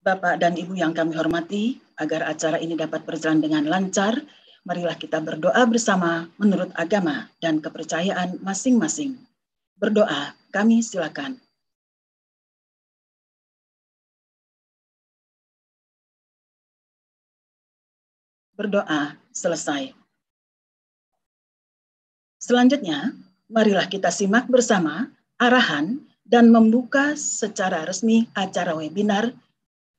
Bapak dan Ibu yang kami hormati, agar acara ini dapat berjalan dengan lancar, marilah kita berdoa bersama menurut agama dan kepercayaan masing-masing. Berdoa, kami silakan. Berdoa selesai. Selanjutnya, marilah kita simak bersama arahan dan membuka secara resmi acara webinar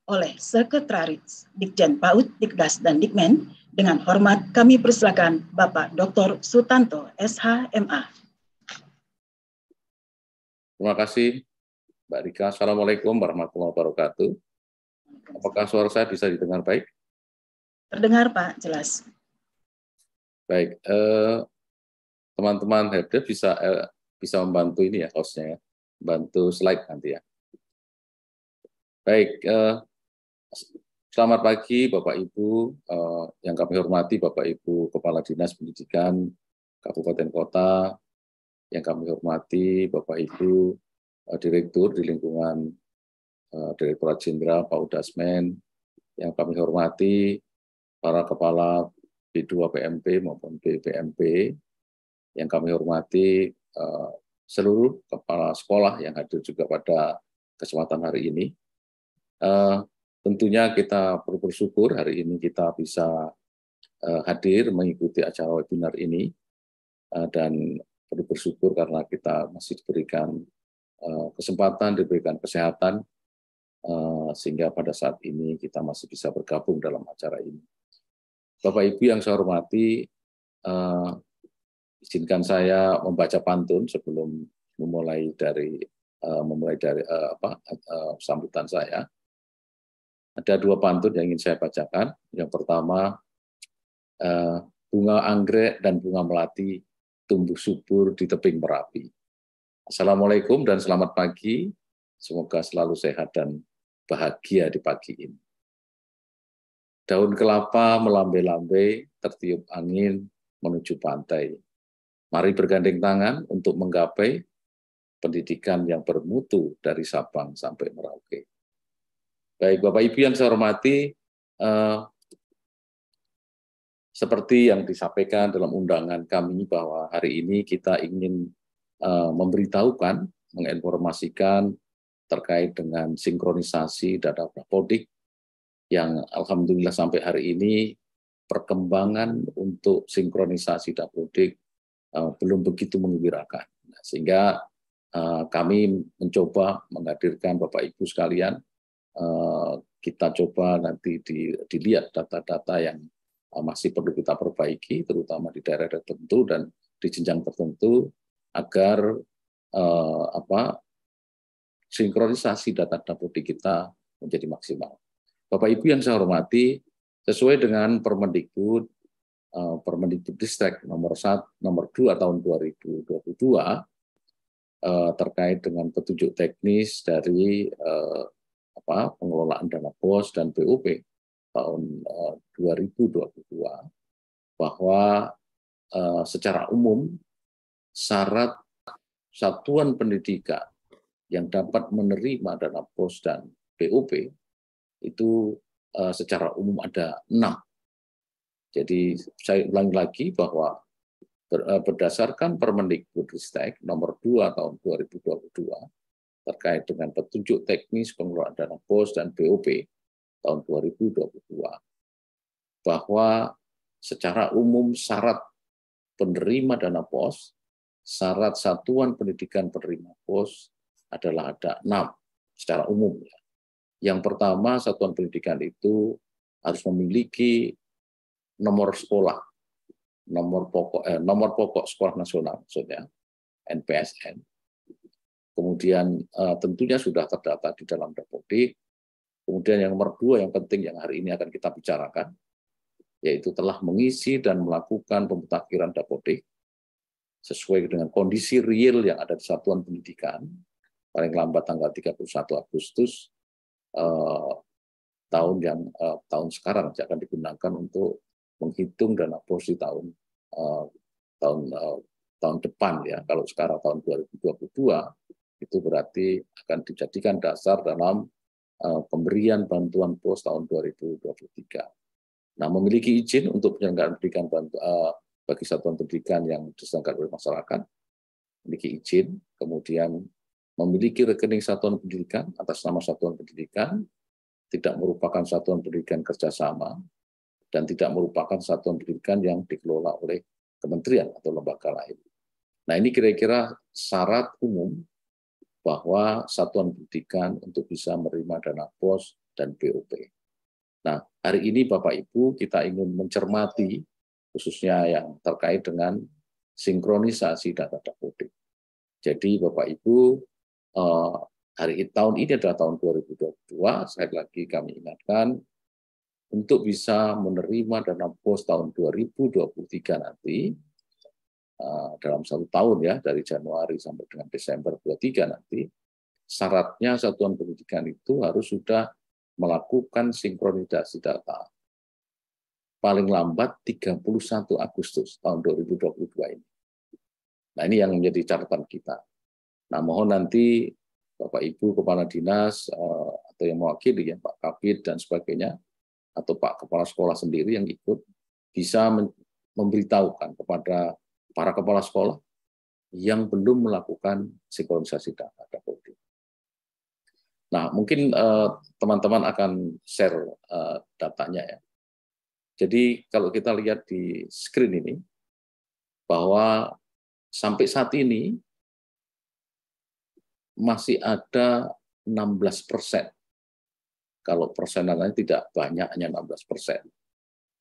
oleh Sekretaris Ditjen PAUD, Dikdas, dan Dikmen. Dengan hormat kami persilakan Bapak Dr. Sutanto, SH.MA. Terima kasih, Mbak Rika. Assalamualaikum warahmatullahi wabarakatuh. Apakah suara saya bisa didengar baik? Terdengar, Pak, jelas. Baik, teman-teman helpdesk bisa membantu ini ya, hostnya ya, bantu slide nanti ya. Baik, selamat pagi Bapak Ibu, yang kami hormati Bapak Ibu Kepala Dinas Pendidikan Kabupaten Kota, yang kami hormati Bapak Ibu Direktur di lingkungan Direktorat Jenderal PAUD Dasmen, yang kami hormati para Kepala B2 PMP maupun BPMP, yang kami hormati seluruh kepala sekolah yang hadir juga pada kesempatan hari ini. Tentunya kita perlu bersyukur hari ini kita bisa hadir mengikuti acara webinar ini, dan perlu bersyukur karena kita masih diberikan kesempatan, diberikan kesehatan, sehingga pada saat ini kita masih bisa bergabung dalam acara ini. Bapak Ibu yang saya hormati, izinkan saya membaca pantun sebelum memulai dari sambutan saya. Ada dua pantun yang ingin saya bacakan. Yang pertama, bunga anggrek dan bunga melati tumbuh subur di tebing Merapi. Assalamualaikum dan selamat pagi. Semoga selalu sehat dan bahagia di pagi ini. Daun kelapa melambai-lambai, tertiup angin menuju pantai. Mari bergandeng tangan untuk menggapai pendidikan yang bermutu dari Sabang sampai Merauke. Baik, Bapak Ibu yang saya hormati, seperti yang disampaikan dalam undangan kami bahwa hari ini kita ingin memberitahukan, menginformasikan terkait dengan sinkronisasi data Dapodik yang alhamdulillah sampai hari ini perkembangan untuk sinkronisasi Dapodik belum begitu menggembirakan. Sehingga kami mencoba menghadirkan Bapak Ibu sekalian, kita coba nanti dilihat data-data yang masih perlu kita perbaiki, terutama di daerah tertentu dan di jenjang tertentu, agar sinkronisasi data Dapodik kita menjadi maksimal. Bapak Ibu yang saya hormati, sesuai dengan Permendikbud Ristek nomor 2 tahun 2022 terkait dengan petunjuk teknis dari pengelolaan dana BOS dan BOP tahun 2022, bahwa secara umum syarat satuan pendidikan yang dapat menerima dana BOS dan BOP itu secara umum ada 6. Jadi saya ulangi lagi bahwa berdasarkan Permendikbudristek nomor 2 tahun 2022 terkait dengan petunjuk teknis pengelolaan dana BOS dan BOP tahun 2022, bahwa secara umum syarat penerima dana BOS, syarat satuan pendidikan penerima BOS adalah ada 6 secara umum. Yang pertama, satuan pendidikan itu harus memiliki nomor sekolah, nomor pokok sekolah nasional, maksudnya NPSN. Kemudian tentunya sudah terdata di dalam Dapodik. Kemudian yang nomor 2 yang penting yang hari ini akan kita bicarakan, yaitu telah mengisi dan melakukan pemutakhiran Dapodik sesuai dengan kondisi real yang ada di satuan pendidikan, paling lambat tanggal 31 Agustus tahun sekarang akan digunakan untuk menghitung dana BOS di tahun depan ya. Kalau sekarang tahun 2022 itu berarti akan dijadikan dasar dalam pemberian bantuan POS tahun 2023. Nah, memiliki izin untuk penyelenggaraan pendidikan bagi satuan pendidikan yang diselenggarakan oleh masyarakat, memiliki izin, kemudian memiliki rekening satuan pendidikan atas nama satuan pendidikan, tidak merupakan satuan pendidikan kerjasama, dan tidak merupakan satuan pendidikan yang dikelola oleh kementerian atau lembaga lain. Nah, ini kira-kira syarat umum bahwa satuan pendidikan untuk bisa menerima dana POS dan BOP. Nah, hari ini Bapak Ibu kita ingin mencermati khususnya yang terkait dengan sinkronisasi data Dapodik. Jadi Bapak Ibu, tahun ini adalah tahun 2022, sekali lagi kami ingatkan untuk bisa menerima dana POS tahun 2023 nanti, dalam 1 tahun ya, dari Januari sampai dengan Desember 2023 nanti, syaratnya satuan pendidikan itu harus sudah melakukan sinkronisasi data paling lambat 31 Agustus tahun 2022 ini. Nah, ini yang menjadi catatan kita. Nah, mohon nanti Bapak Ibu Kepala Dinas atau yang mewakili ya, Pak Kabid dan sebagainya, atau Pak Kepala Sekolah sendiri yang ikut bisa memberitahukan kepada para kepala sekolah yang belum melakukan sinkronisasi data Dapodik. Nah, mungkin teman-teman akan share datanya ya. Jadi kalau kita lihat di screen ini, bahwa sampai saat ini masih ada 16%. Kalau persenannya tidak banyak, hanya 16%.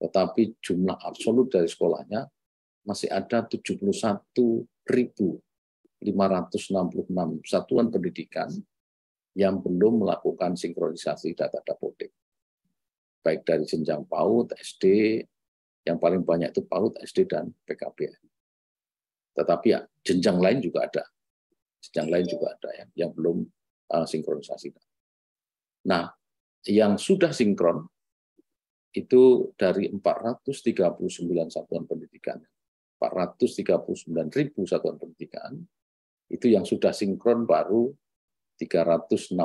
Tetapi jumlah absolut dari sekolahnya masih ada 71.566 satuan pendidikan yang belum melakukan sinkronisasi data Dapodik. Baik dari jenjang PAUD, SD, yang paling banyak itu PAUD, SD, dan PKBN. Tetapi ya, jenjang lain juga ada. Jenjang lain juga ada yang belum sinkronisasi. Nah, yang sudah sinkron itu dari 439 satuan pendidikan. 439.000 satuan pendidikan, itu yang sudah sinkron baru 368.118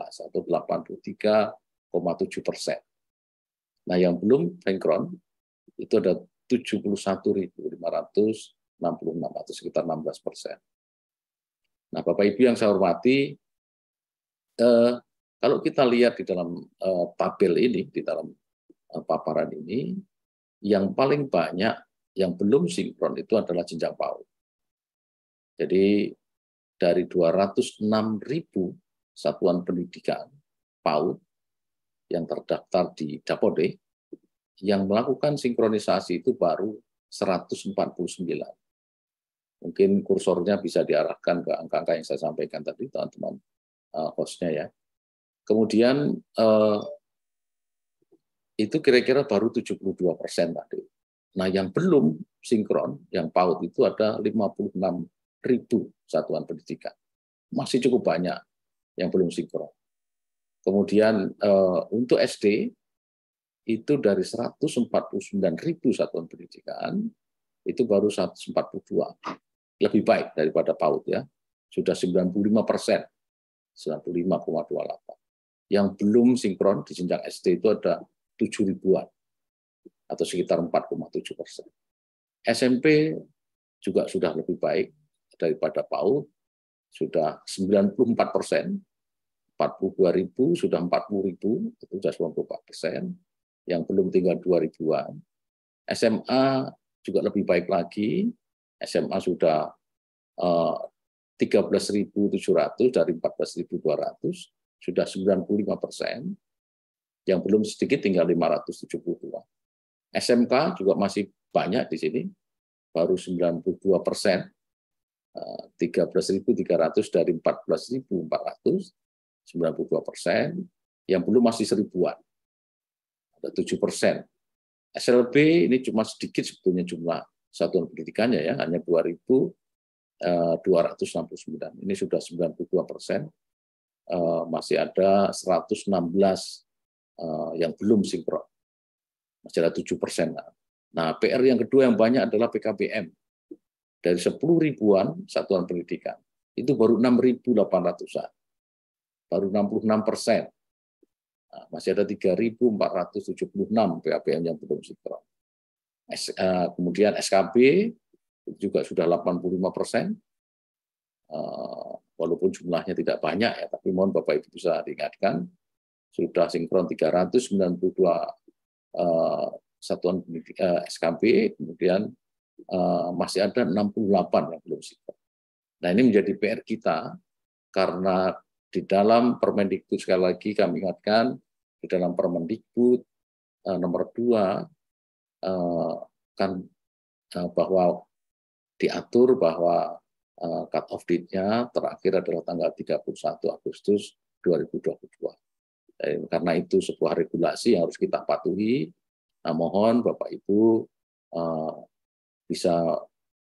atau 83,7%. Nah, yang belum sinkron itu ada 71.566 atau sekitar 16%. Nah, Bapak Ibu yang saya hormati, kalau kita lihat di dalam tabel ini, di dalam paparan ini, yang paling banyak yang belum sinkron itu adalah jenjang PAUD. Jadi dari 206.000 satuan pendidikan PAUD yang terdaftar di Dapodik, yang melakukan sinkronisasi itu baru 149. Mungkin kursornya bisa diarahkan ke angka-angka yang saya sampaikan tadi, teman-teman hostnya ya. Kemudian itu kira-kira baru 72% tadi. Nah, yang belum sinkron, yang PAUD itu ada 56.000 satuan pendidikan. Masih cukup banyak yang belum sinkron. Kemudian untuk SD, itu dari 149.000 satuan pendidikan, itu baru 142. Lebih baik daripada PAUD ya. Sudah 95%, 95,28. Yang belum sinkron di jenjang SD itu ada 7.000-an atau sekitar 4,7%. SMP juga sudah lebih baik daripada PAUD, sudah 94%, 42.000 sudah 40.000, itu sudah 94%, yang belum tinggal 2.000-an. SMA juga lebih baik lagi, SMA sudah 13.700 dari 14.200, sudah 95%, yang belum sedikit tinggal 572. SMK juga masih banyak di sini, baru 92%, 13.300 dari 14.400, 92%, yang belum masih 1.000-an, ada 7%. SLB ini cuma sedikit sebetulnya jumlah satuan pendidikannya ya, hanya 2.269. Ini sudah 92%, masih ada 116 yang belum sinkron. Masih ada 7%. Nah, PR yang kedua yang banyak adalah PKBM. Dari 10.000-an satuan pendidikan, itu baru 6.800-an, baru 66%. Nah, masih ada 3.476 PABM yang belum sinkron. Kemudian SKB juga sudah 85%, walaupun jumlahnya tidak banyak ya, tapi mohon Bapak Ibu bisa diingatkan, sudah sinkron 392 satuan SKB, kemudian masih ada 68 yang belum sinkron. Nah, ini menjadi PR kita, karena di dalam Permendikbud, sekali lagi kami ingatkan, di dalam Permendikbud nomor 2 kan bahwa diatur bahwa cut off date-nya terakhir adalah tanggal 31 Agustus 2022. Karena itu sebuah regulasi yang harus kita patuhi. Nah, mohon Bapak Ibu bisa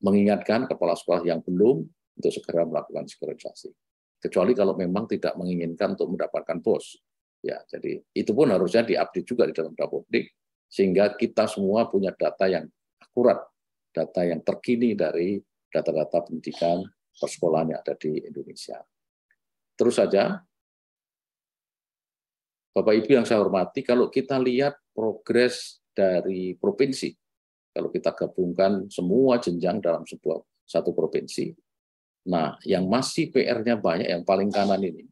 mengingatkan kepala sekolah yang belum untuk segera melakukan sinkronisasi. Kecuali kalau memang tidak menginginkan untuk mendapatkan BOS. Ya, jadi itu pun harusnya diupdate juga di dalam Dapodik, sehingga kita semua punya data yang akurat, data yang terkini dari data-data pendidikan persekolahan yang ada di Indonesia. Terus saja, Bapak Ibu yang saya hormati, kalau kita lihat progres dari provinsi, kalau kita gabungkan semua jenjang dalam satu provinsi, nah yang masih PR-nya banyak, yang paling kanan ini,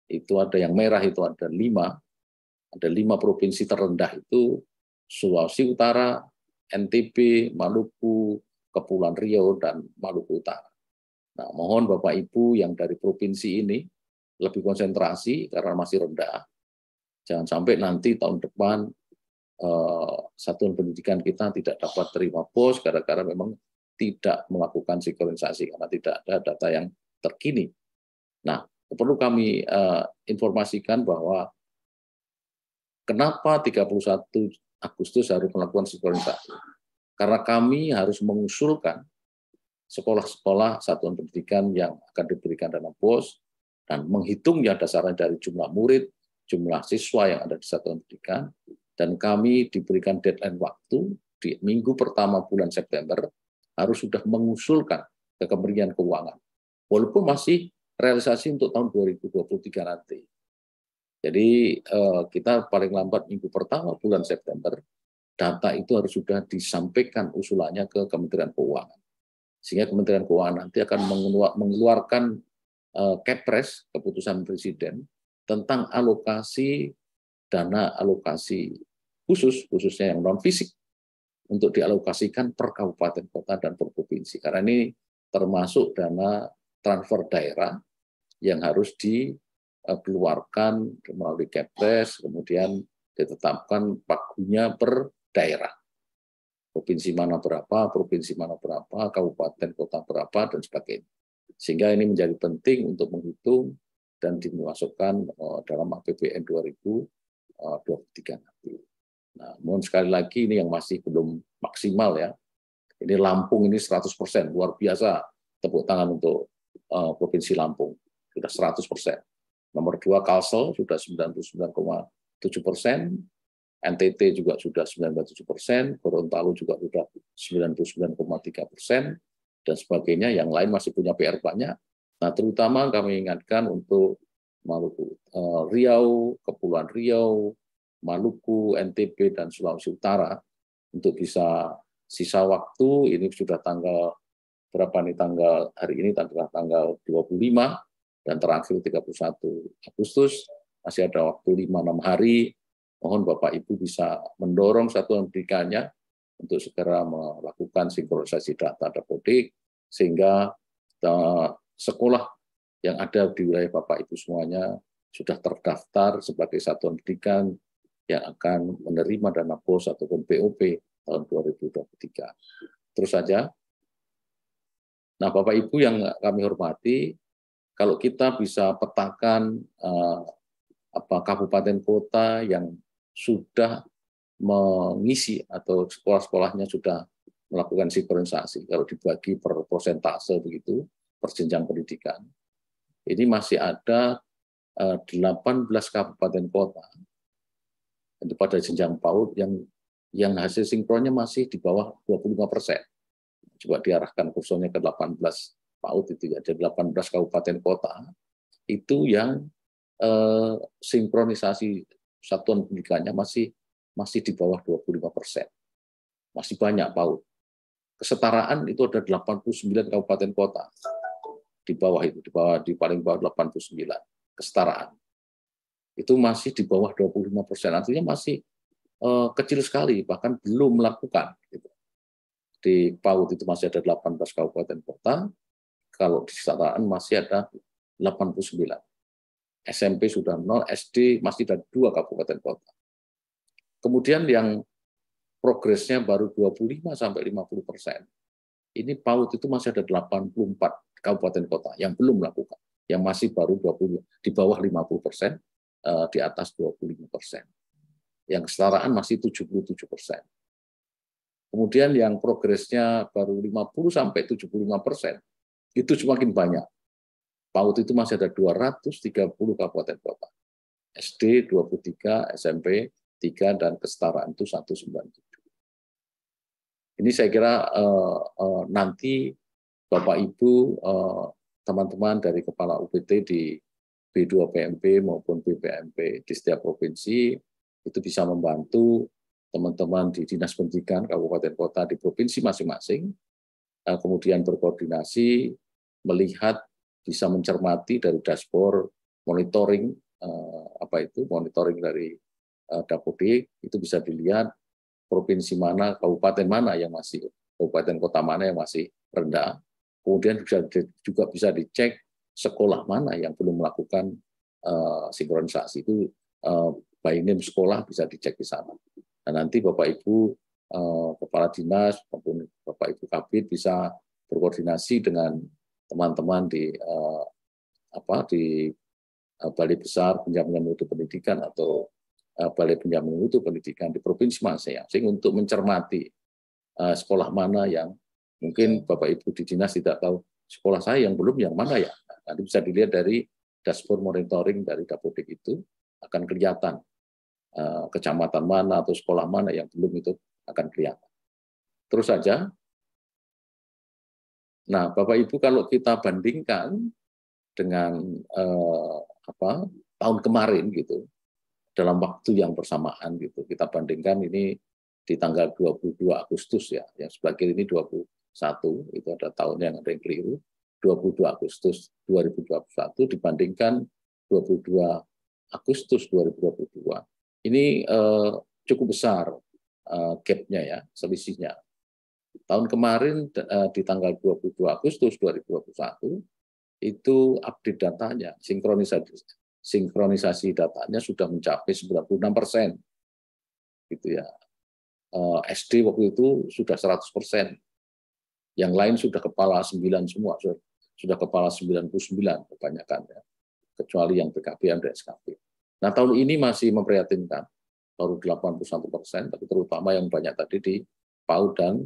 itu ada yang merah, itu ada 5 provinsi terendah itu Sulawesi Utara, NTB, Maluku, Kepulauan Riau, dan Maluku Utara. Nah, mohon Bapak Ibu yang dari provinsi ini lebih konsentrasi karena masih rendah. Jangan sampai nanti tahun depan satuan pendidikan kita tidak dapat terima BOS gara-gara memang tidak melakukan sinkronisasi karena tidak ada data yang terkini. Nah, perlu kami informasikan bahwa kenapa 31 Agustus harus melakukan sinkronisasi. Karena kami harus mengusulkan sekolah-sekolah satuan pendidikan yang akan diberikan dana BOS dan menghitungnya dasarnya dari jumlah murid, jumlah siswa yang ada di satuan pendidikan, dan kami diberikan deadline waktu di minggu pertama bulan September harus sudah mengusulkan ke Kementerian Keuangan. Walaupun masih realisasi untuk tahun 2023 nanti. Jadi kita paling lambat minggu pertama bulan September, data itu harus sudah disampaikan usulannya ke Kementerian Keuangan. Sehingga Kementerian Keuangan nanti akan mengeluarkan Kepres, keputusan Presiden, tentang alokasi dana alokasi khususnya yang non-fisik, untuk dialokasikan per kabupaten kota dan per provinsi. Karena ini termasuk dana transfer daerah yang harus dikeluarkan melalui Kepres, kemudian ditetapkan pagunya per daerah. Provinsi mana berapa, kabupaten kota berapa, dan sebagainya. Sehingga ini menjadi penting untuk menghitung dan dimasukkan dalam APBN 2023 nanti. Nah, mohon sekali lagi ini yang masih belum maksimal ya. Ini Lampung ini 100%, luar biasa. Tepuk tangan untuk Provinsi Lampung, sudah 100%. Nomor 2 Kalsel sudah 99,7%, NTT juga sudah 97%, Gorontalo juga sudah 99,3%, dan sebagainya. Yang lain masih punya PR banyak. Nah, terutama kami ingatkan untuk Maluku, Riau, Kepulauan Riau, Maluku, NTB, dan Sulawesi Utara untuk bisa sisa waktu, ini sudah tanggal berapa nih, tanggal hari ini tanggal 25 dan terakhir 31 Agustus, masih ada waktu 5-6 hari. Mohon Bapak Ibu bisa mendorong satuan pendidikannya untuk segera melakukan sinkronisasi data Dapodik, sehingga sekolah yang ada di wilayah Bapak Ibu semuanya sudah terdaftar sebagai satuan pendidikan yang akan menerima dana BOS ataupun BOP tahun 2023. Terus saja. Nah, Bapak Ibu yang kami hormati, kalau kita bisa petakan kabupaten kota yang sudah mengisi atau sekolah-sekolahnya sudah melakukan sinkronisasi, kalau dibagi per persentase begitu, per jenjang pendidikan, ini masih ada 18 kabupaten kota pada jenjang PAUD yang hasil sinkronnya masih di bawah 25%. Coba diarahkan kursornya ke 18 PAUD itu ya, dari 18 kabupaten kota itu yang sinkronisasi satuan pendidikannya masih di bawah 25%. Masih banyak PAUD. Kesetaraan itu ada 89 kabupaten kota. Di bawah itu, di paling bawah 89. Kesetaraan. Itu masih di bawah 25%. Artinya masih kecil sekali, bahkan belum melakukan. Gitu. Di PAUD itu masih ada 18 kabupaten kota, kalau di kesetaraan masih ada 89. SMP sudah 0, SD masih ada 2 kabupaten kota. Kemudian yang progresnya baru 25-50%. Ini PAUD itu masih ada 84 kabupaten kota yang belum melakukan, yang masih baru 20, di bawah 50%, di atas 25%. Yang kesetaraan masih 77%. Kemudian yang progresnya baru 50-75%, itu semakin banyak. PAUD itu masih ada 230 kabupaten kota. SD 23, SMP 3, dan kesetaraan itu 197. Ini saya kira nanti Bapak Ibu, teman-teman dari Kepala UPT di B2PMP maupun BPMP di setiap provinsi itu bisa membantu teman-teman di Dinas Pendidikan Kabupaten Kota di provinsi masing-masing, kemudian berkoordinasi, melihat, bisa mencermati dari dashboard monitoring, monitoring dari Dapodik, itu bisa dilihat provinsi mana, kabupaten mana yang masih, kabupaten kota mana yang masih rendah. Kemudian juga bisa dicek sekolah mana yang belum melakukan sinkronisasi. Itu by name sekolah bisa dicek di sana. Dan nanti Bapak Ibu Kepala Dinas maupun Bapak Ibu Kabid bisa berkoordinasi dengan teman-teman di Balai Besar Penjamin Mutu Pendidikan atau Balai Penjamin Mutu Pendidikan di provinsi masing-masing untuk mencermati sekolah mana yang mungkin Bapak Ibu di dinas tidak tahu sekolah saya yang belum yang mana ya. Nanti bisa dilihat dari dashboard monitoring dari Dapodik itu akan kelihatan kecamatan mana atau sekolah mana yang belum, itu akan kelihatan. Terus saja. Nah, Bapak Ibu kalau kita bandingkan dengan tahun kemarin gitu, dalam waktu yang bersamaan gitu. Kita bandingkan ini di tanggal 22 Agustus ya, yang sebelah kiri ini 21, itu ada tahun yang ada yang keliru. 22 Agustus 2021 dibandingkan 22 Agustus 2022. Ini cukup besar gap-nya ya, selisihnya. Tahun kemarin di tanggal 22 Agustus 2021 itu update datanya, sinkronisasi datanya sudah mencapai 96%. Gitu ya. SD waktu itu sudah 100%. Yang lain sudah kepala 9 semua, sudah kepala 99 kebanyakan ya. Kecuali yang PKBM dan SKP. Nah, tahun ini masih memprihatinkan, baru 81%, tapi terutama yang banyak tadi di PAUD dan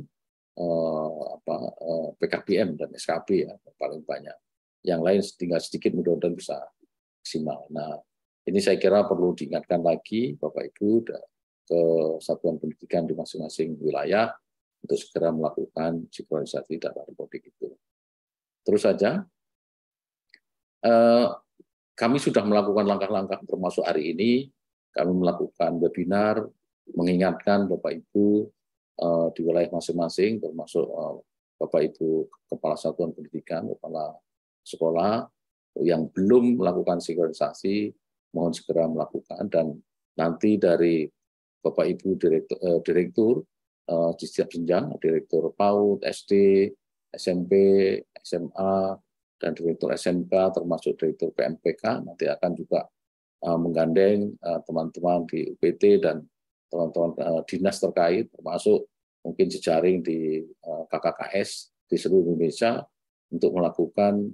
PKBM dan SKP ya, paling banyak. Yang lain tinggal sedikit, mudah-mudahan bisa maksimal. Nah, ini saya kira perlu diingatkan lagi Bapak Ibu ke satuan pendidikan di masing-masing wilayah untuk segera melakukan sinkronisasi data Dapodik itu. Terus saja, kami sudah melakukan langkah-langkah, termasuk hari ini kami melakukan webinar mengingatkan Bapak Ibu di wilayah masing-masing, termasuk Bapak Ibu Kepala Satuan Pendidikan, Kepala Sekolah yang belum melakukan sinkronisasi, mohon segera melakukan, dan nanti dari Bapak Ibu direktur di setiap jenjang, direktur PAUD, SD, SMP, SMA, dan direktur SMK, termasuk direktur PMPK, nanti akan juga menggandeng teman-teman di UPT dan teman-teman dinas terkait, termasuk mungkin jejaring di KKKS di seluruh Indonesia untuk melakukan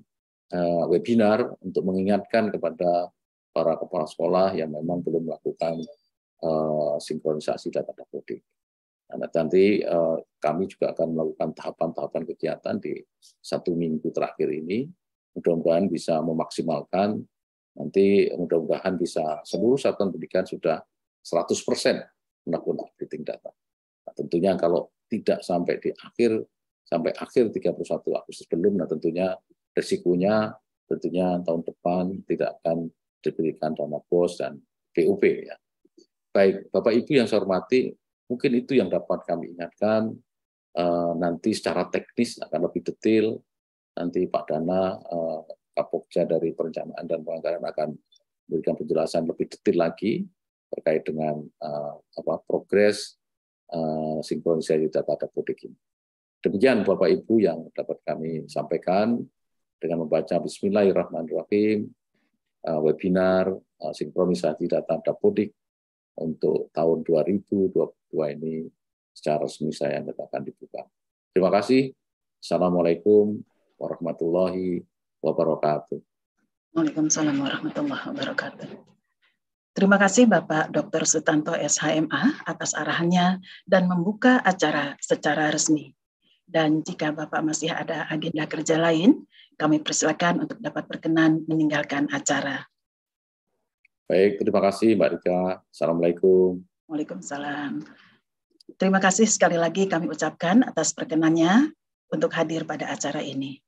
webinar untuk mengingatkan kepada para kepala sekolah yang memang belum melakukan sinkronisasi data Dapodik. Nah, nanti kami juga akan melakukan tahapan-tahapan kegiatan di 1 minggu terakhir ini. Mudah-mudahan bisa memaksimalkan, nanti mudah-mudahan bisa seluruh satuan pendidikan sudah 100% melakukan updating data. Nah, tentunya kalau tidak sampai akhir 31 Agustus belum, nah tentunya risikonya tentunya tahun depan tidak akan diberikan dana BOS dan BOP ya. Baik, Bapak Ibu yang saya hormati, mungkin itu yang dapat kami ingatkan. Nanti secara teknis akan lebih detail. Nanti Pak Dana, Kapokja dari Perencanaan dan Penganggaran akan memberikan penjelasan lebih detail lagi terkait dengan progres sinkronisasi data Dapodik ini. Demikian Bapak Ibu yang dapat kami sampaikan dengan membaca Bismillahirrahmanirrahim, webinar sinkronisasi data Dapodik untuk tahun 2022 ini secara resmi saya nyatakan dibuka. Terima kasih. Assalamualaikum warahmatullahi wabarakatuh. Waalaikumsalam warahmatullahi wabarakatuh. Terima kasih Bapak Dr. Sutanto SHMA atas arahannya dan membuka acara secara resmi. Dan jika Bapak masih ada agenda kerja lain, kami persilakan untuk dapat berkenan meninggalkan acara. Baik, terima kasih Mbak Rika. Assalamualaikum. Waalaikumsalam. Terima kasih sekali lagi kami ucapkan atas perkenannya untuk hadir pada acara ini.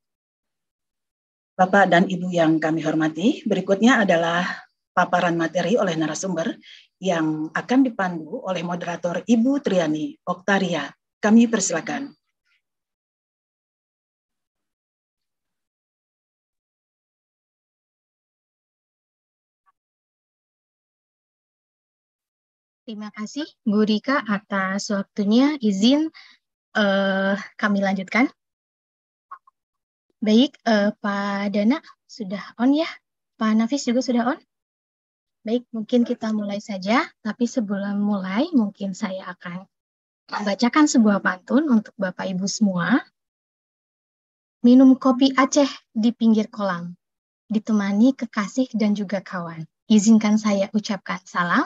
Bapak dan Ibu yang kami hormati, berikutnya adalah paparan materi oleh narasumber yang akan dipandu oleh moderator Ibu Triani Oktaria. Kami persilakan. Terima kasih Bu Rika atas waktunya. Izin kami lanjutkan. Baik, Pak Dana sudah on ya? Pak Nafis juga sudah on? Baik, mungkin kita mulai saja. Tapi sebelum mulai, mungkin saya akan membacakan sebuah pantun untuk Bapak Ibu semua. Minum kopi Aceh di pinggir kolam, ditemani kekasih dan juga kawan. Izinkan saya ucapkan salam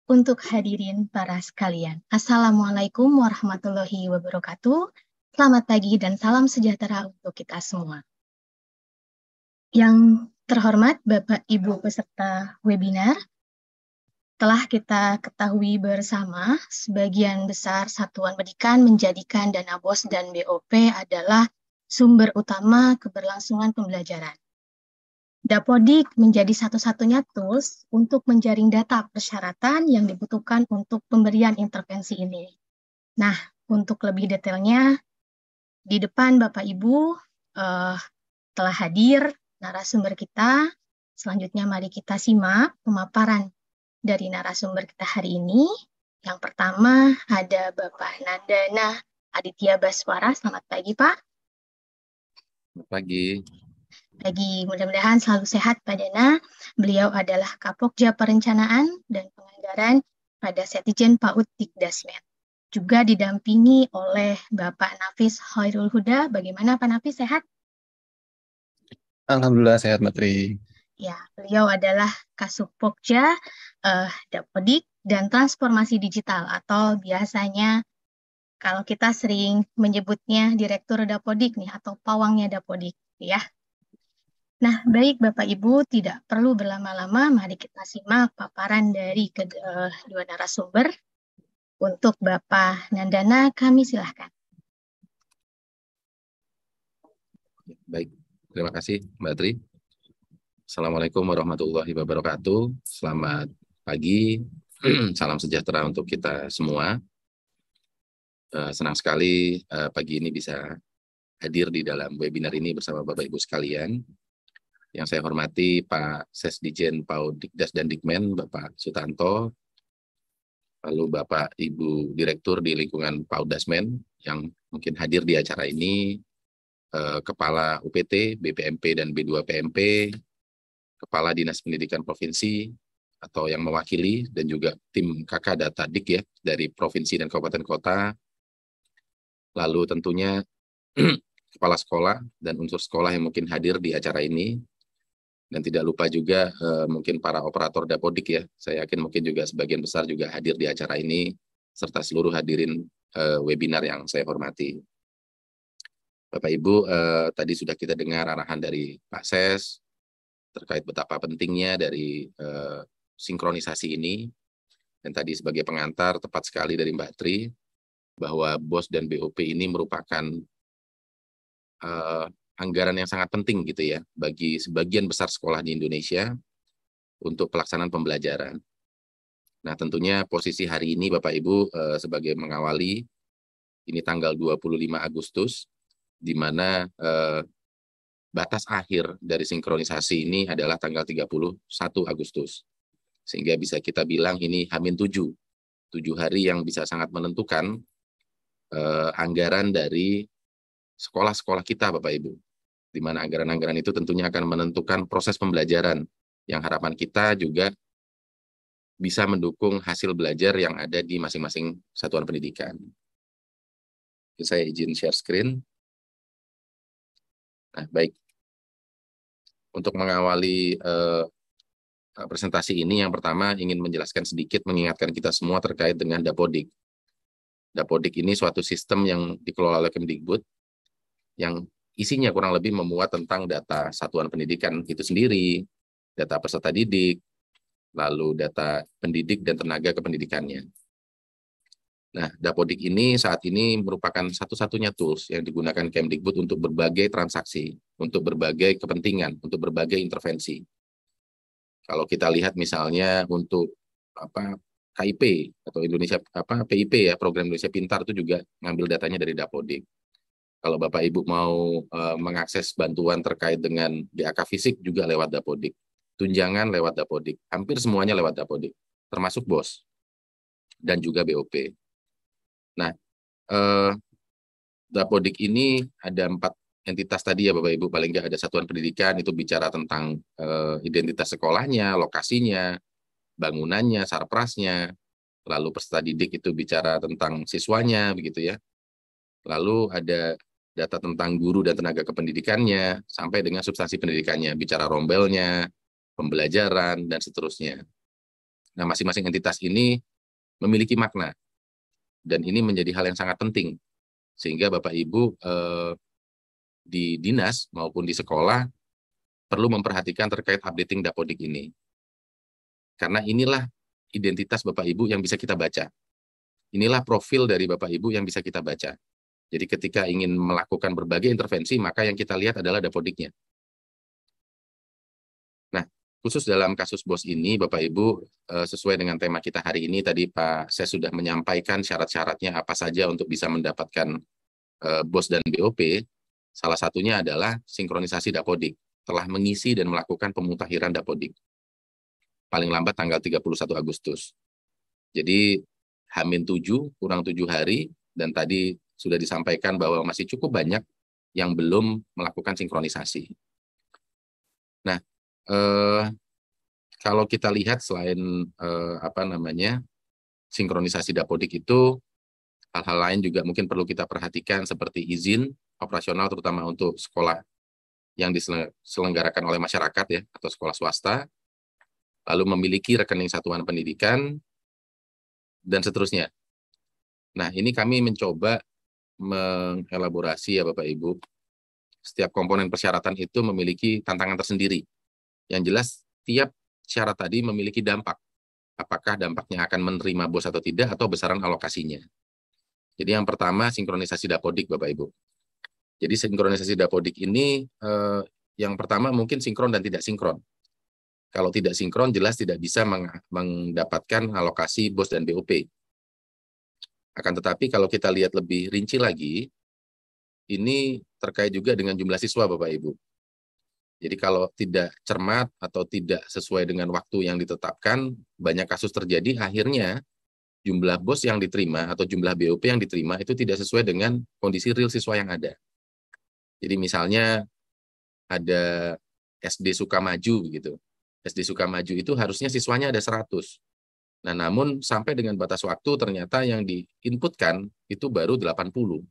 untuk hadirin para sekalian. Assalamualaikum warahmatullahi wabarakatuh. Selamat pagi dan salam sejahtera untuk kita semua. Yang terhormat Bapak Ibu peserta webinar, telah kita ketahui bersama, sebagian besar satuan pendidikan menjadikan dana BOS dan BOP adalah sumber utama keberlangsungan pembelajaran. Dapodik menjadi satu-satunya tools untuk menjaring data persyaratan yang dibutuhkan untuk pemberian intervensi ini. Nah, untuk lebih detailnya, di depan Bapak Ibu telah hadir narasumber kita. Selanjutnya mari kita simak pemaparan dari narasumber kita hari ini. Yang pertama ada Bapak Nandana Aditya Baswara. Selamat pagi, Pak. Selamat pagi. Pagi, mudah-mudahan selalu sehat Pak Dana. Beliau adalah Kapokja Perencanaan dan Penganggaran pada Setjen PAUD Dikdasmen. Juga didampingi oleh Bapak Nafis Khairul Huda. Bagaimana Pak Nafis, sehat? Alhamdulillah sehat, Matri. Ya, beliau adalah Kasupokja Dapodik dan Transformasi Digital, atau biasanya kalau kita sering menyebutnya Direktur Dapodik nih, atau pawangnya Dapodik ya. Nah, baik Bapak Ibu, tidak perlu berlama-lama, mari kita simak paparan dari kedua narasumber. Untuk Bapak Nandana, kami silahkan. Baik, terima kasih Mbak Tri. Assalamualaikum warahmatullahi wabarakatuh. Selamat pagi, salam sejahtera untuk kita semua. Senang sekali pagi ini bisa hadir di dalam webinar ini bersama Bapak Ibu sekalian. Yang saya hormati Pak Sesdijen PAUD Dikdas dan Dikmen, Bapak Sutanto, lalu Bapak Ibu Direktur di lingkungan PAUD Dasmen yang mungkin hadir di acara ini, Kepala UPT, BPMP dan B2 PMP, Kepala Dinas Pendidikan Provinsi atau yang mewakili, dan juga tim KK Data Dik ya dari Provinsi dan Kabupaten Kota, lalu tentunya kepala sekolah dan unsur sekolah yang mungkin hadir di acara ini. Dan tidak lupa juga mungkin para operator Dapodik ya. Saya yakin mungkin juga sebagian besar juga hadir di acara ini, serta seluruh hadirin webinar yang saya hormati. Bapak Ibu, tadi sudah kita dengar arahan dari Pak Ses terkait betapa pentingnya dari sinkronisasi ini. Dan tadi sebagai pengantar tepat sekali dari Mbak Tri, bahwa BOS dan BOP ini merupakan anggaran yang sangat penting gitu ya bagi sebagian besar sekolah di Indonesia untuk pelaksanaan pembelajaran. Nah, tentunya posisi hari ini Bapak Ibu sebagai mengawali, ini tanggal 25 Agustus, di mana batas akhir dari sinkronisasi ini adalah tanggal 31 Agustus. Sehingga bisa kita bilang ini H-7 hari yang bisa sangat menentukan anggaran dari sekolah-sekolah kita, Bapak Ibu. Di mana anggaran-anggaran itu tentunya akan menentukan proses pembelajaran, yang harapan kita juga bisa mendukung hasil belajar yang ada di masing-masing satuan pendidikan. Saya izin share screen. Nah, baik. Untuk mengawali presentasi ini, yang pertama ingin menjelaskan sedikit, mengingatkan kita semua terkait dengan Dapodik. Dapodik ini suatu sistem yang dikelola oleh Kemdikbud, yang isinya kurang lebih memuat tentang data satuan pendidikan itu sendiri, data peserta didik, lalu data pendidik dan tenaga kependidikannya. Nah, Dapodik ini saat ini merupakan satu-satunya tools yang digunakan Kemdikbud untuk berbagai transaksi, untuk berbagai kepentingan, untuk berbagai intervensi. Kalau kita lihat misalnya untuk KIP atau Indonesia PIP ya, Program Indonesia Pintar, itu juga ngambil datanya dari Dapodik. Kalau Bapak Ibu mau mengakses bantuan terkait dengan BAK fisik juga lewat Dapodik. Tunjangan lewat Dapodik. Hampir semuanya lewat Dapodik, termasuk BOS dan juga BOP. Nah, Dapodik ini ada 4 entitas tadi ya Bapak Ibu, paling nggak ada satuan pendidikan itu bicara tentang identitas sekolahnya, lokasinya, bangunannya, sarprasnya, lalu peserta didik itu bicara tentang siswanya, begitu ya. Lalu ada data tentang guru dan tenaga kependidikannya, sampai dengan substansi pendidikannya, bicara rombelnya, pembelajaran, dan seterusnya. Nah, masing-masing entitas ini memiliki makna, dan ini menjadi hal yang sangat penting, sehingga Bapak Ibu di dinas maupun di sekolah perlu memperhatikan terkait updating Dapodik ini. Karena inilah identitas Bapak Ibu yang bisa kita baca. Inilah profil dari Bapak Ibu yang bisa kita baca. Jadi ketika ingin melakukan berbagai intervensi, maka yang kita lihat adalah Dapodiknya. Nah, khusus dalam kasus BOS ini, Bapak Ibu, sesuai dengan tema kita hari ini, tadi Pak saya sudah menyampaikan syarat-syaratnya apa saja untuk bisa mendapatkan BOS dan BOP. Salah satunya adalah sinkronisasi Dapodik, telah mengisi dan melakukan pemutakhiran Dapodik. Paling lambat tanggal 31 Agustus. Jadi H-7 kurang 7 hari, dan tadi sudah disampaikan bahwa masih cukup banyak yang belum melakukan sinkronisasi. Nah, kalau kita lihat selain sinkronisasi Dapodik itu, hal-hal lain juga mungkin perlu kita perhatikan seperti izin operasional terutama untuk sekolah yang diselenggarakan oleh masyarakat ya, atau sekolah swasta, lalu memiliki rekening satuan pendidikan, dan seterusnya. Nah, ini kami mencoba mengelaborasi ya Bapak Ibu, setiap komponen persyaratan itu memiliki tantangan tersendiri. Yang jelas, tiap syarat tadi memiliki dampak. Apakah dampaknya akan menerima BOS atau tidak, atau besaran alokasinya. Jadi yang pertama, sinkronisasi Dapodik Bapak Ibu. Jadi sinkronisasi Dapodik ini, yang pertama mungkin sinkron dan tidak sinkron. Kalau tidak sinkron, jelas tidak bisa mendapatkan alokasi BOS dan BOP. Akan tetapi kalau kita lihat lebih rinci lagi, ini terkait juga dengan jumlah siswa Bapak Ibu. Jadi kalau tidak cermat atau tidak sesuai dengan waktu yang ditetapkan, banyak kasus terjadi akhirnya jumlah BOS yang diterima atau jumlah BOP yang diterima itu tidak sesuai dengan kondisi real siswa yang ada. Jadi misalnya ada SD Sukamaju begitu. SD Sukamaju itu harusnya siswanya ada 100. Nah, namun sampai dengan batas waktu ternyata yang diinputkan itu baru 80.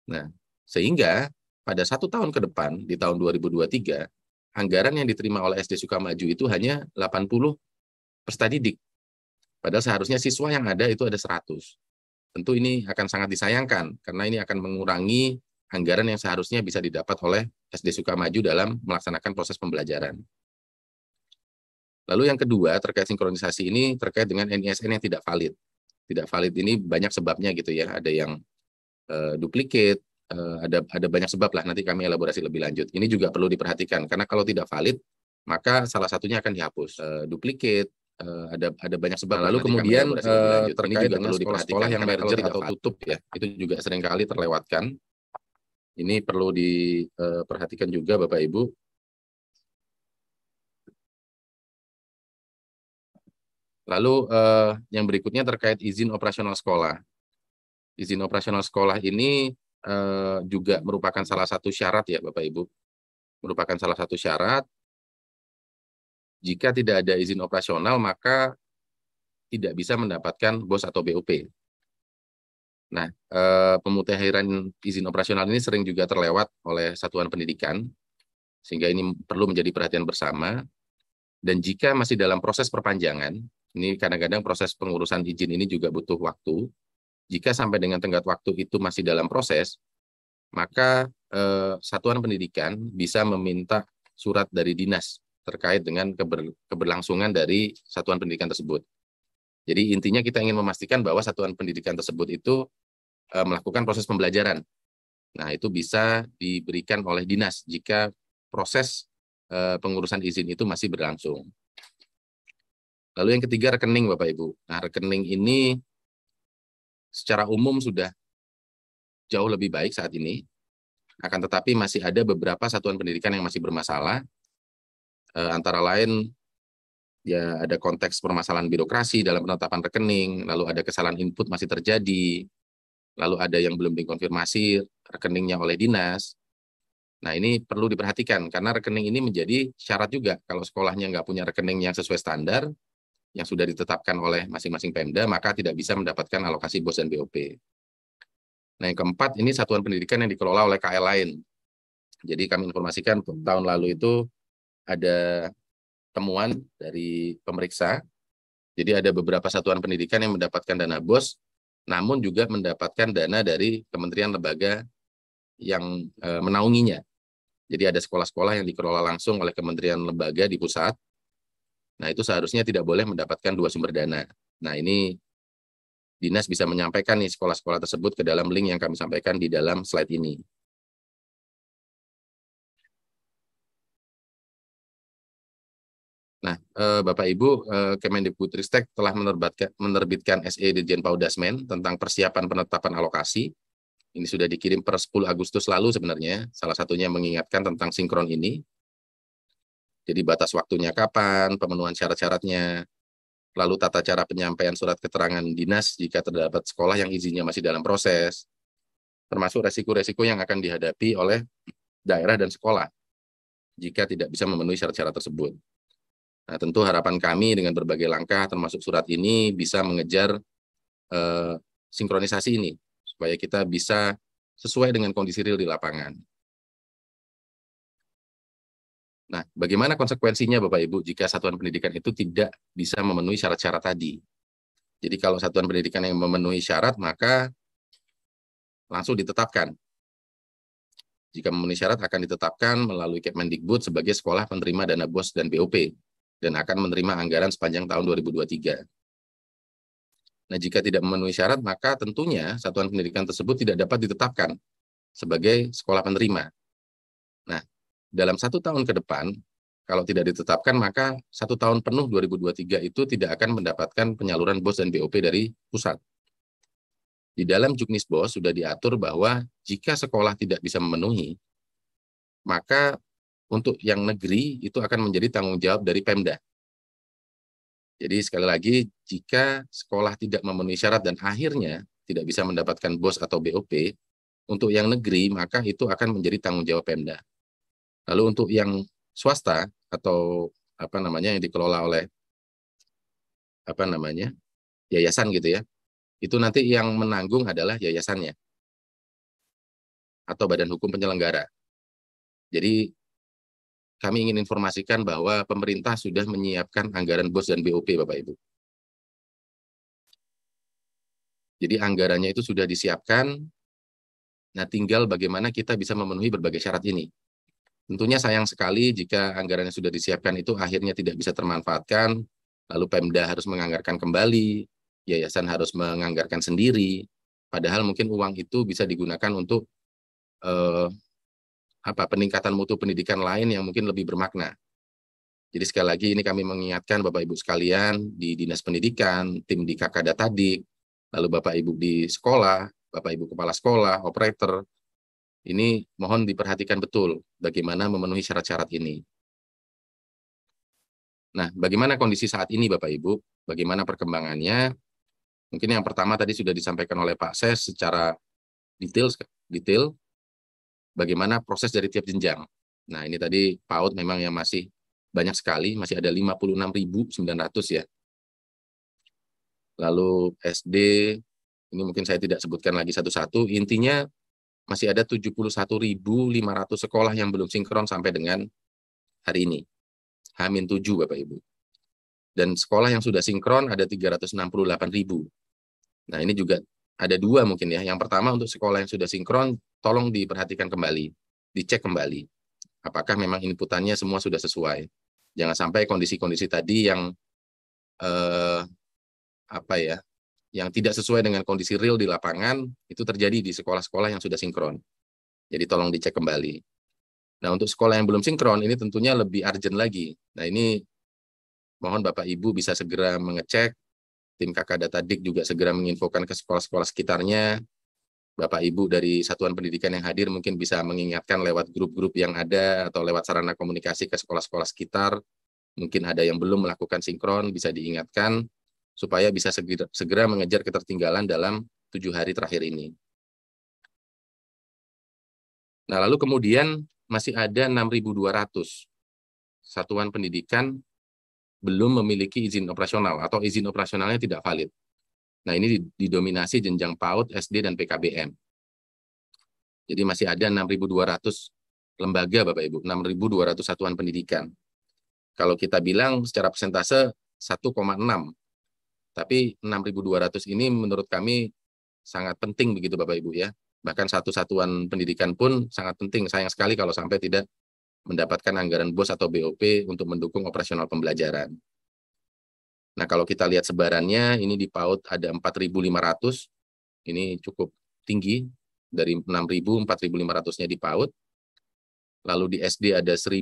Nah, sehingga pada 1 tahun ke depan, di tahun 2023, anggaran yang diterima oleh SD Sukamaju itu hanya 80 peserta didik. Padahal seharusnya siswa yang ada itu ada 100. Tentu ini akan sangat disayangkan, karena ini akan mengurangi anggaran yang seharusnya bisa didapat oleh SD Sukamaju dalam melaksanakan proses pembelajaran. Lalu yang kedua, terkait sinkronisasi ini, terkait dengan NISN yang tidak valid. Tidak valid ini banyak sebabnya gitu ya, ada yang duplikat, ada banyak sebab lah, nanti kami elaborasi lebih lanjut. Ini juga perlu diperhatikan karena kalau tidak valid maka salah satunya akan dihapus. Duplicate, ada banyak sebab. Lalu kemudian terkait dengan sekolah-sekolah yang merger atau tutup ya, itu juga seringkali terlewatkan. Ini perlu diperhatikan juga Bapak Ibu. Lalu yang berikutnya terkait izin operasional sekolah. Izin operasional sekolah ini juga merupakan salah satu syarat ya Bapak Ibu. Merupakan salah satu syarat. Jika tidak ada izin operasional maka tidak bisa mendapatkan BOS atau BOP. Nah, pemutakhiran izin operasional ini sering juga terlewat oleh satuan pendidikan, sehingga ini perlu menjadi perhatian bersama. Dan jika masih dalam proses perpanjangan, ini kadang-kadang proses pengurusan izin ini juga butuh waktu. Jika sampai dengan tenggat waktu itu masih dalam proses, maka satuan pendidikan bisa meminta surat dari dinas terkait dengan keberlangsungan dari satuan pendidikan tersebut. Jadi intinya kita ingin memastikan bahwa satuan pendidikan tersebut itu melakukan proses pembelajaran. Nah, itu bisa diberikan oleh dinas jika proses pengurusan izin itu masih berlangsung. Lalu yang ketiga, rekening Bapak Ibu. Nah, rekening ini secara umum sudah jauh lebih baik saat ini, akan tetapi masih ada beberapa satuan pendidikan yang masih bermasalah, antara lain ya ada konteks permasalahan birokrasi dalam penetapan rekening, lalu ada kesalahan input masih terjadi, lalu ada yang belum dikonfirmasi rekeningnya oleh dinas. Nah, ini perlu diperhatikan karena rekening ini menjadi syarat juga. Kalau sekolahnya nggak punya rekening yang sesuai standar, yang sudah ditetapkan oleh masing-masing Pemda, maka tidak bisa mendapatkan alokasi BOS dan BOP. Nah, yang keempat, ini satuan pendidikan yang dikelola oleh KL lain. Jadi kami informasikan tahun lalu itu ada temuan dari pemeriksa. Jadi ada beberapa satuan pendidikan yang mendapatkan dana BOS, namun juga mendapatkan dana dari kementerian lembaga yang menaunginya. Jadi ada sekolah-sekolah yang dikelola langsung oleh kementerian lembaga di pusat. Nah, itu seharusnya tidak boleh mendapatkan dua sumber dana. Nah, ini dinas bisa menyampaikan nih sekolah-sekolah tersebut ke dalam link yang kami sampaikan di dalam slide ini. Nah, Bapak Ibu, Kemendikbudristek telah menerbitkan SE Dirjen Paudasmen tentang persiapan penetapan alokasi. Ini sudah dikirim per 10 Agustus lalu sebenarnya. Salah satunya mengingatkan tentang sinkron ini. Jadi batas waktunya kapan, pemenuhan syarat-syaratnya, lalu tata cara penyampaian surat keterangan dinas jika terdapat sekolah yang izinnya masih dalam proses, termasuk resiko-resiko yang akan dihadapi oleh daerah dan sekolah jika tidak bisa memenuhi syarat-syarat tersebut. Nah, tentu harapan kami dengan berbagai langkah termasuk surat ini bisa mengejar sinkronisasi ini, supaya kita bisa sesuai dengan kondisi real di lapangan. Nah, bagaimana konsekuensinya Bapak Ibu jika satuan pendidikan itu tidak bisa memenuhi syarat-syarat tadi? Jadi kalau satuan pendidikan yang memenuhi syarat, maka langsung ditetapkan. Jika memenuhi syarat akan ditetapkan melalui Kemendikbud sebagai sekolah penerima dana BOS dan BOP dan akan menerima anggaran sepanjang tahun 2023. Nah, jika tidak memenuhi syarat, maka tentunya satuan pendidikan tersebut tidak dapat ditetapkan sebagai sekolah penerima. Nah, dalam 1 tahun ke depan, kalau tidak ditetapkan, maka 1 tahun penuh 2023 itu tidak akan mendapatkan penyaluran BOS dan BOP dari pusat. Di dalam Juknis BOS sudah diatur bahwa jika sekolah tidak bisa memenuhi, maka untuk yang negeri itu akan menjadi tanggung jawab dari Pemda. Jadi sekali lagi, jika sekolah tidak memenuhi syarat dan akhirnya tidak bisa mendapatkan BOS atau BOP, untuk yang negeri maka itu akan menjadi tanggung jawab Pemda. Lalu untuk yang swasta atau yang dikelola oleh yayasan gitu ya, itu nanti yang menanggung adalah yayasannya atau badan hukum penyelenggara. Jadi kami ingin informasikan bahwa pemerintah sudah menyiapkan anggaran BOS dan BOP Bapak Ibu. Jadi anggarannya itu sudah disiapkan, nah tinggal bagaimana kita bisa memenuhi berbagai syarat ini. Tentunya sayang sekali jika anggarannya sudah disiapkan itu akhirnya tidak bisa termanfaatkan, lalu Pemda harus menganggarkan kembali, yayasan harus menganggarkan sendiri, padahal mungkin uang itu bisa digunakan untuk peningkatan mutu pendidikan lain yang mungkin lebih bermakna. Jadi sekali lagi ini kami mengingatkan Bapak Ibu sekalian di Dinas Pendidikan, tim di Kakadatadik, lalu Bapak Ibu di sekolah, Bapak Ibu kepala sekolah, operator, ini mohon diperhatikan betul bagaimana memenuhi syarat-syarat ini. Nah, bagaimana kondisi saat ini Bapak Ibu? Bagaimana perkembangannya? Mungkin yang pertama tadi sudah disampaikan oleh Pak Ses secara detail bagaimana proses dari tiap jenjang. Nah, ini tadi PAUD memang yang masih banyak sekali, masih ada 56.900 ya. Lalu SD, ini mungkin saya tidak sebutkan lagi satu-satu, intinya masih ada 71.500 sekolah yang belum sinkron sampai dengan hari ini. H-7 Bapak Ibu. Dan sekolah yang sudah sinkron ada 368.000. Nah, ini juga ada dua mungkin ya. Yang pertama untuk sekolah yang sudah sinkron, tolong diperhatikan kembali, dicek kembali. Apakah memang inputannya semua sudah sesuai? Jangan sampai kondisi-kondisi tadi yang yang tidak sesuai dengan kondisi real di lapangan itu terjadi di sekolah-sekolah yang sudah sinkron. Jadi tolong dicek kembali. Nah, untuk sekolah yang belum sinkron ini tentunya lebih urgent lagi. Nah, ini mohon Bapak Ibu bisa segera mengecek, tim Kakadatadik juga segera menginfokan ke sekolah-sekolah sekitarnya. Bapak Ibu dari satuan pendidikan yang hadir mungkin bisa mengingatkan lewat grup-grup yang ada atau lewat sarana komunikasi ke sekolah-sekolah sekitar. Mungkin ada yang belum melakukan sinkron, bisa diingatkan supaya bisa segera mengejar ketertinggalan dalam 7 hari terakhir ini. Nah, lalu kemudian masih ada 6.200 satuan pendidikan belum memiliki izin operasional atau izin operasionalnya tidak valid. Nah, ini didominasi jenjang PAUD, SD, dan PKBM. Jadi masih ada 6.200 lembaga, Bapak Ibu, 6.200 satuan pendidikan. Kalau kita bilang secara persentase 1,6, tapi 6.200 ini menurut kami sangat penting begitu Bapak Ibu ya. Bahkan satu satuan pendidikan pun sangat penting. Sayang sekali kalau sampai tidak mendapatkan anggaran BOS atau BOP untuk mendukung operasional pembelajaran. Nah, kalau kita lihat sebarannya, ini di PAUD ada 4.500, ini cukup tinggi, dari 6.000, 4.500-nya di PAUD. Lalu di SD ada 1.050,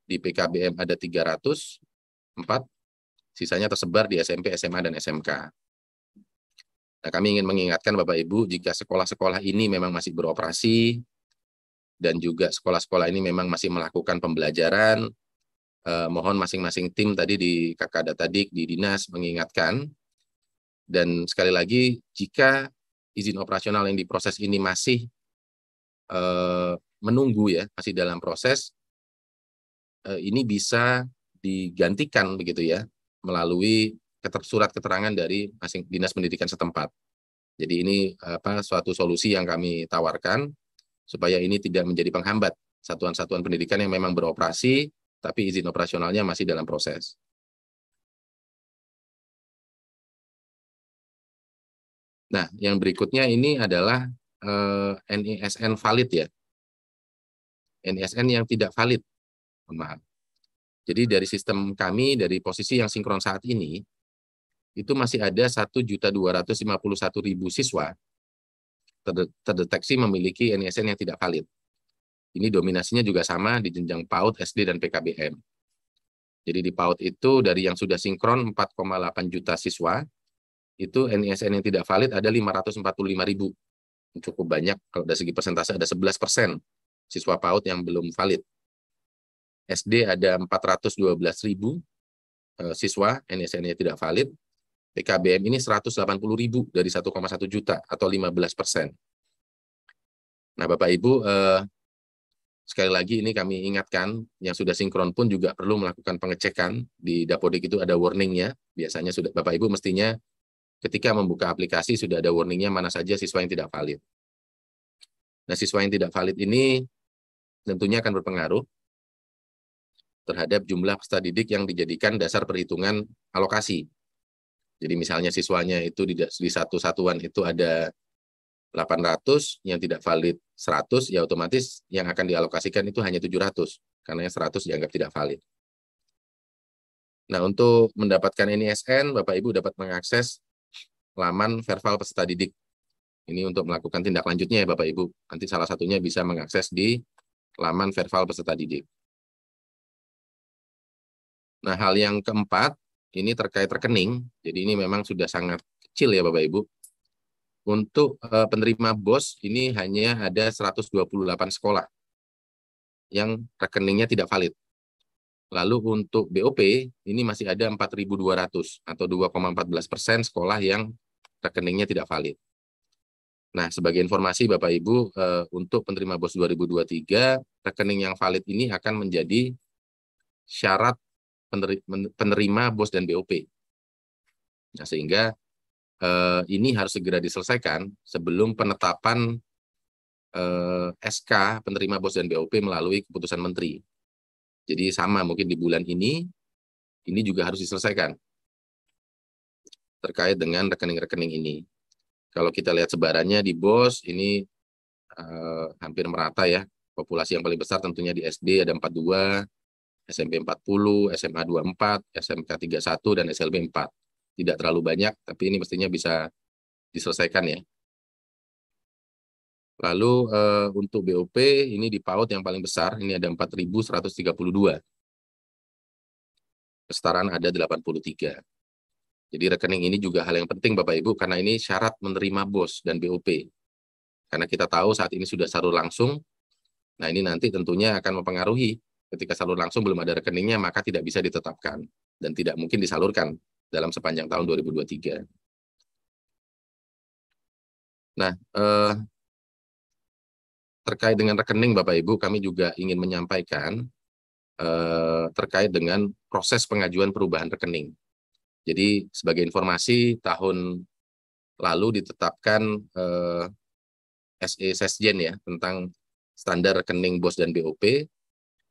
di PKBM ada 304, sisanya tersebar di SMP, SMA, dan SMK. Nah, kami ingin mengingatkan Bapak Ibu, jika sekolah-sekolah ini memang masih beroperasi, dan juga sekolah-sekolah ini memang masih melakukan pembelajaran, mohon masing-masing tim tadi di Kakadatadik, di Dinas mengingatkan. Dan sekali lagi, jika izin operasional yang diproses ini masih menunggu ya, masih dalam proses, ini bisa digantikan begitu ya, melalui surat keterangan dari Dinas Pendidikan setempat. Jadi ini suatu solusi yang kami tawarkan, supaya ini tidak menjadi penghambat satuan-satuan pendidikan yang memang beroperasi, tapi izin operasionalnya masih dalam proses. Nah, yang berikutnya ini adalah NISN valid ya. NISN yang tidak valid, maaf. Jadi dari sistem kami, dari posisi yang sinkron saat ini, itu masih ada 1.251.000 siswa terdeteksi memiliki NISN yang tidak valid. Ini dominasinya juga sama di jenjang PAUD, SD, dan PKBM. Jadi di PAUD itu dari yang sudah sinkron 4,8 juta siswa, itu NISN yang tidak valid ada 545.000. Cukup banyak, kalau dari segi persentase ada 11% siswa PAUD yang belum valid. SD ada 412.000 siswa NISN-nya tidak valid. PKBM ini 180.000 dari 1,1 juta atau 15%. Nah, Bapak Ibu, sekali lagi ini kami ingatkan, yang sudah sinkron pun juga perlu melakukan pengecekan. Di Dapodik itu ada warningnya, biasanya sudah Bapak Ibu mestinya ketika membuka aplikasi sudah ada warningnya mana saja siswa yang tidak valid. Nah, siswa yang tidak valid ini tentunya akan berpengaruh terhadap jumlah peserta didik yang dijadikan dasar perhitungan alokasi. Jadi misalnya siswanya itu di satu satuan itu ada 800, yang tidak valid 100, ya otomatis yang akan dialokasikan itu hanya 700, karena yang 100 dianggap tidak valid. Nah, untuk mendapatkan NISN, Bapak Ibu dapat mengakses laman Verval peserta didik. Ini untuk melakukan tindak lanjutnya ya Bapak Ibu. Nanti salah satunya bisa mengakses di laman Verval peserta didik. Nah, hal yang keempat, ini terkait rekening. Jadi ini memang sudah sangat kecil ya Bapak Ibu. Untuk penerima BOS ini hanya ada 128 sekolah yang rekeningnya tidak valid. Lalu untuk BOP ini masih ada 4.200 atau 2,14% sekolah yang rekeningnya tidak valid. Nah, sebagai informasi Bapak Ibu, untuk penerima BOS 2023, rekening yang valid ini akan menjadi syarat penerima BOS dan BOP. Nah, sehingga ini harus segera diselesaikan sebelum penetapan SK penerima BOS dan BOP melalui keputusan Menteri. Jadi sama mungkin di bulan ini juga harus diselesaikan terkait dengan rekening-rekening ini. Kalau kita lihat sebarannya di BOS ini hampir merata ya. Populasi yang paling besar tentunya di SD ada 42, SMP 40, SMA 24, SMK 31, dan SLB 4. Tidak terlalu banyak, tapi ini mestinya bisa diselesaikan ya. Lalu untuk BOP ini di PAUD yang paling besar, ini ada 4.132. Kesetaraan ada 83. Jadi rekening ini juga hal yang penting Bapak Ibu, karena ini syarat menerima BOS dan BOP. Karena kita tahu saat ini sudah salur langsung, nah ini nanti tentunya akan mempengaruhi. Ketika salur langsung belum ada rekeningnya, maka tidak bisa ditetapkan dan tidak mungkin disalurkan dalam sepanjang tahun 2023. Nah, terkait dengan rekening Bapak Ibu, kami juga ingin menyampaikan terkait dengan proses pengajuan perubahan rekening. Jadi sebagai informasi, tahun lalu ditetapkan SE Sesjen ya, tentang standar rekening BOS dan BOP,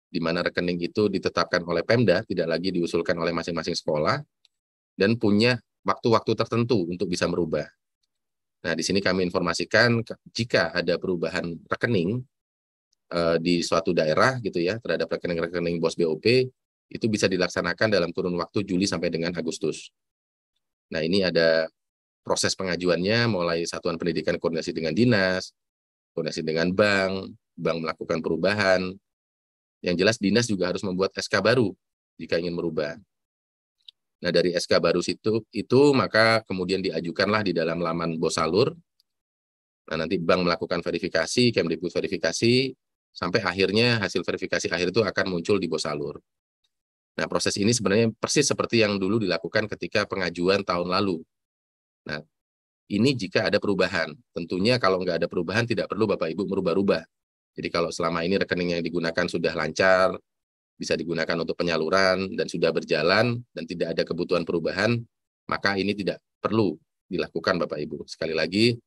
di mana rekening itu ditetapkan oleh Pemda, tidak lagi diusulkan oleh masing-masing sekolah, dan punya waktu-waktu tertentu untuk bisa merubah. Nah, di sini kami informasikan jika ada perubahan rekening di suatu daerah gitu ya, terhadap rekening-rekening BOS BOP, itu bisa dilaksanakan dalam kurun waktu Juli sampai dengan Agustus. Nah, ini ada proses pengajuannya, mulai satuan pendidikan koordinasi dengan dinas, koordinasi dengan bank melakukan perubahan. Yang jelas dinas juga harus membuat SK baru jika ingin merubah. Nah, dari SK baru itu maka kemudian diajukanlah di dalam laman Bosalur. Nah, nanti bank melakukan verifikasi, Kemdikbud verifikasi, sampai akhirnya hasil verifikasi akhir itu akan muncul di Bosalur. Nah, proses ini sebenarnya persis seperti yang dulu dilakukan ketika pengajuan tahun lalu. Nah, ini jika ada perubahan. Tentunya kalau nggak ada perubahan tidak perlu Bapak Ibu merubah-rubah. Jadi kalau selama ini rekening yang digunakan sudah lancar, bisa digunakan untuk penyaluran, dan sudah berjalan, dan tidak ada kebutuhan perubahan, maka ini tidak perlu dilakukan Bapak Ibu. Sekali lagi,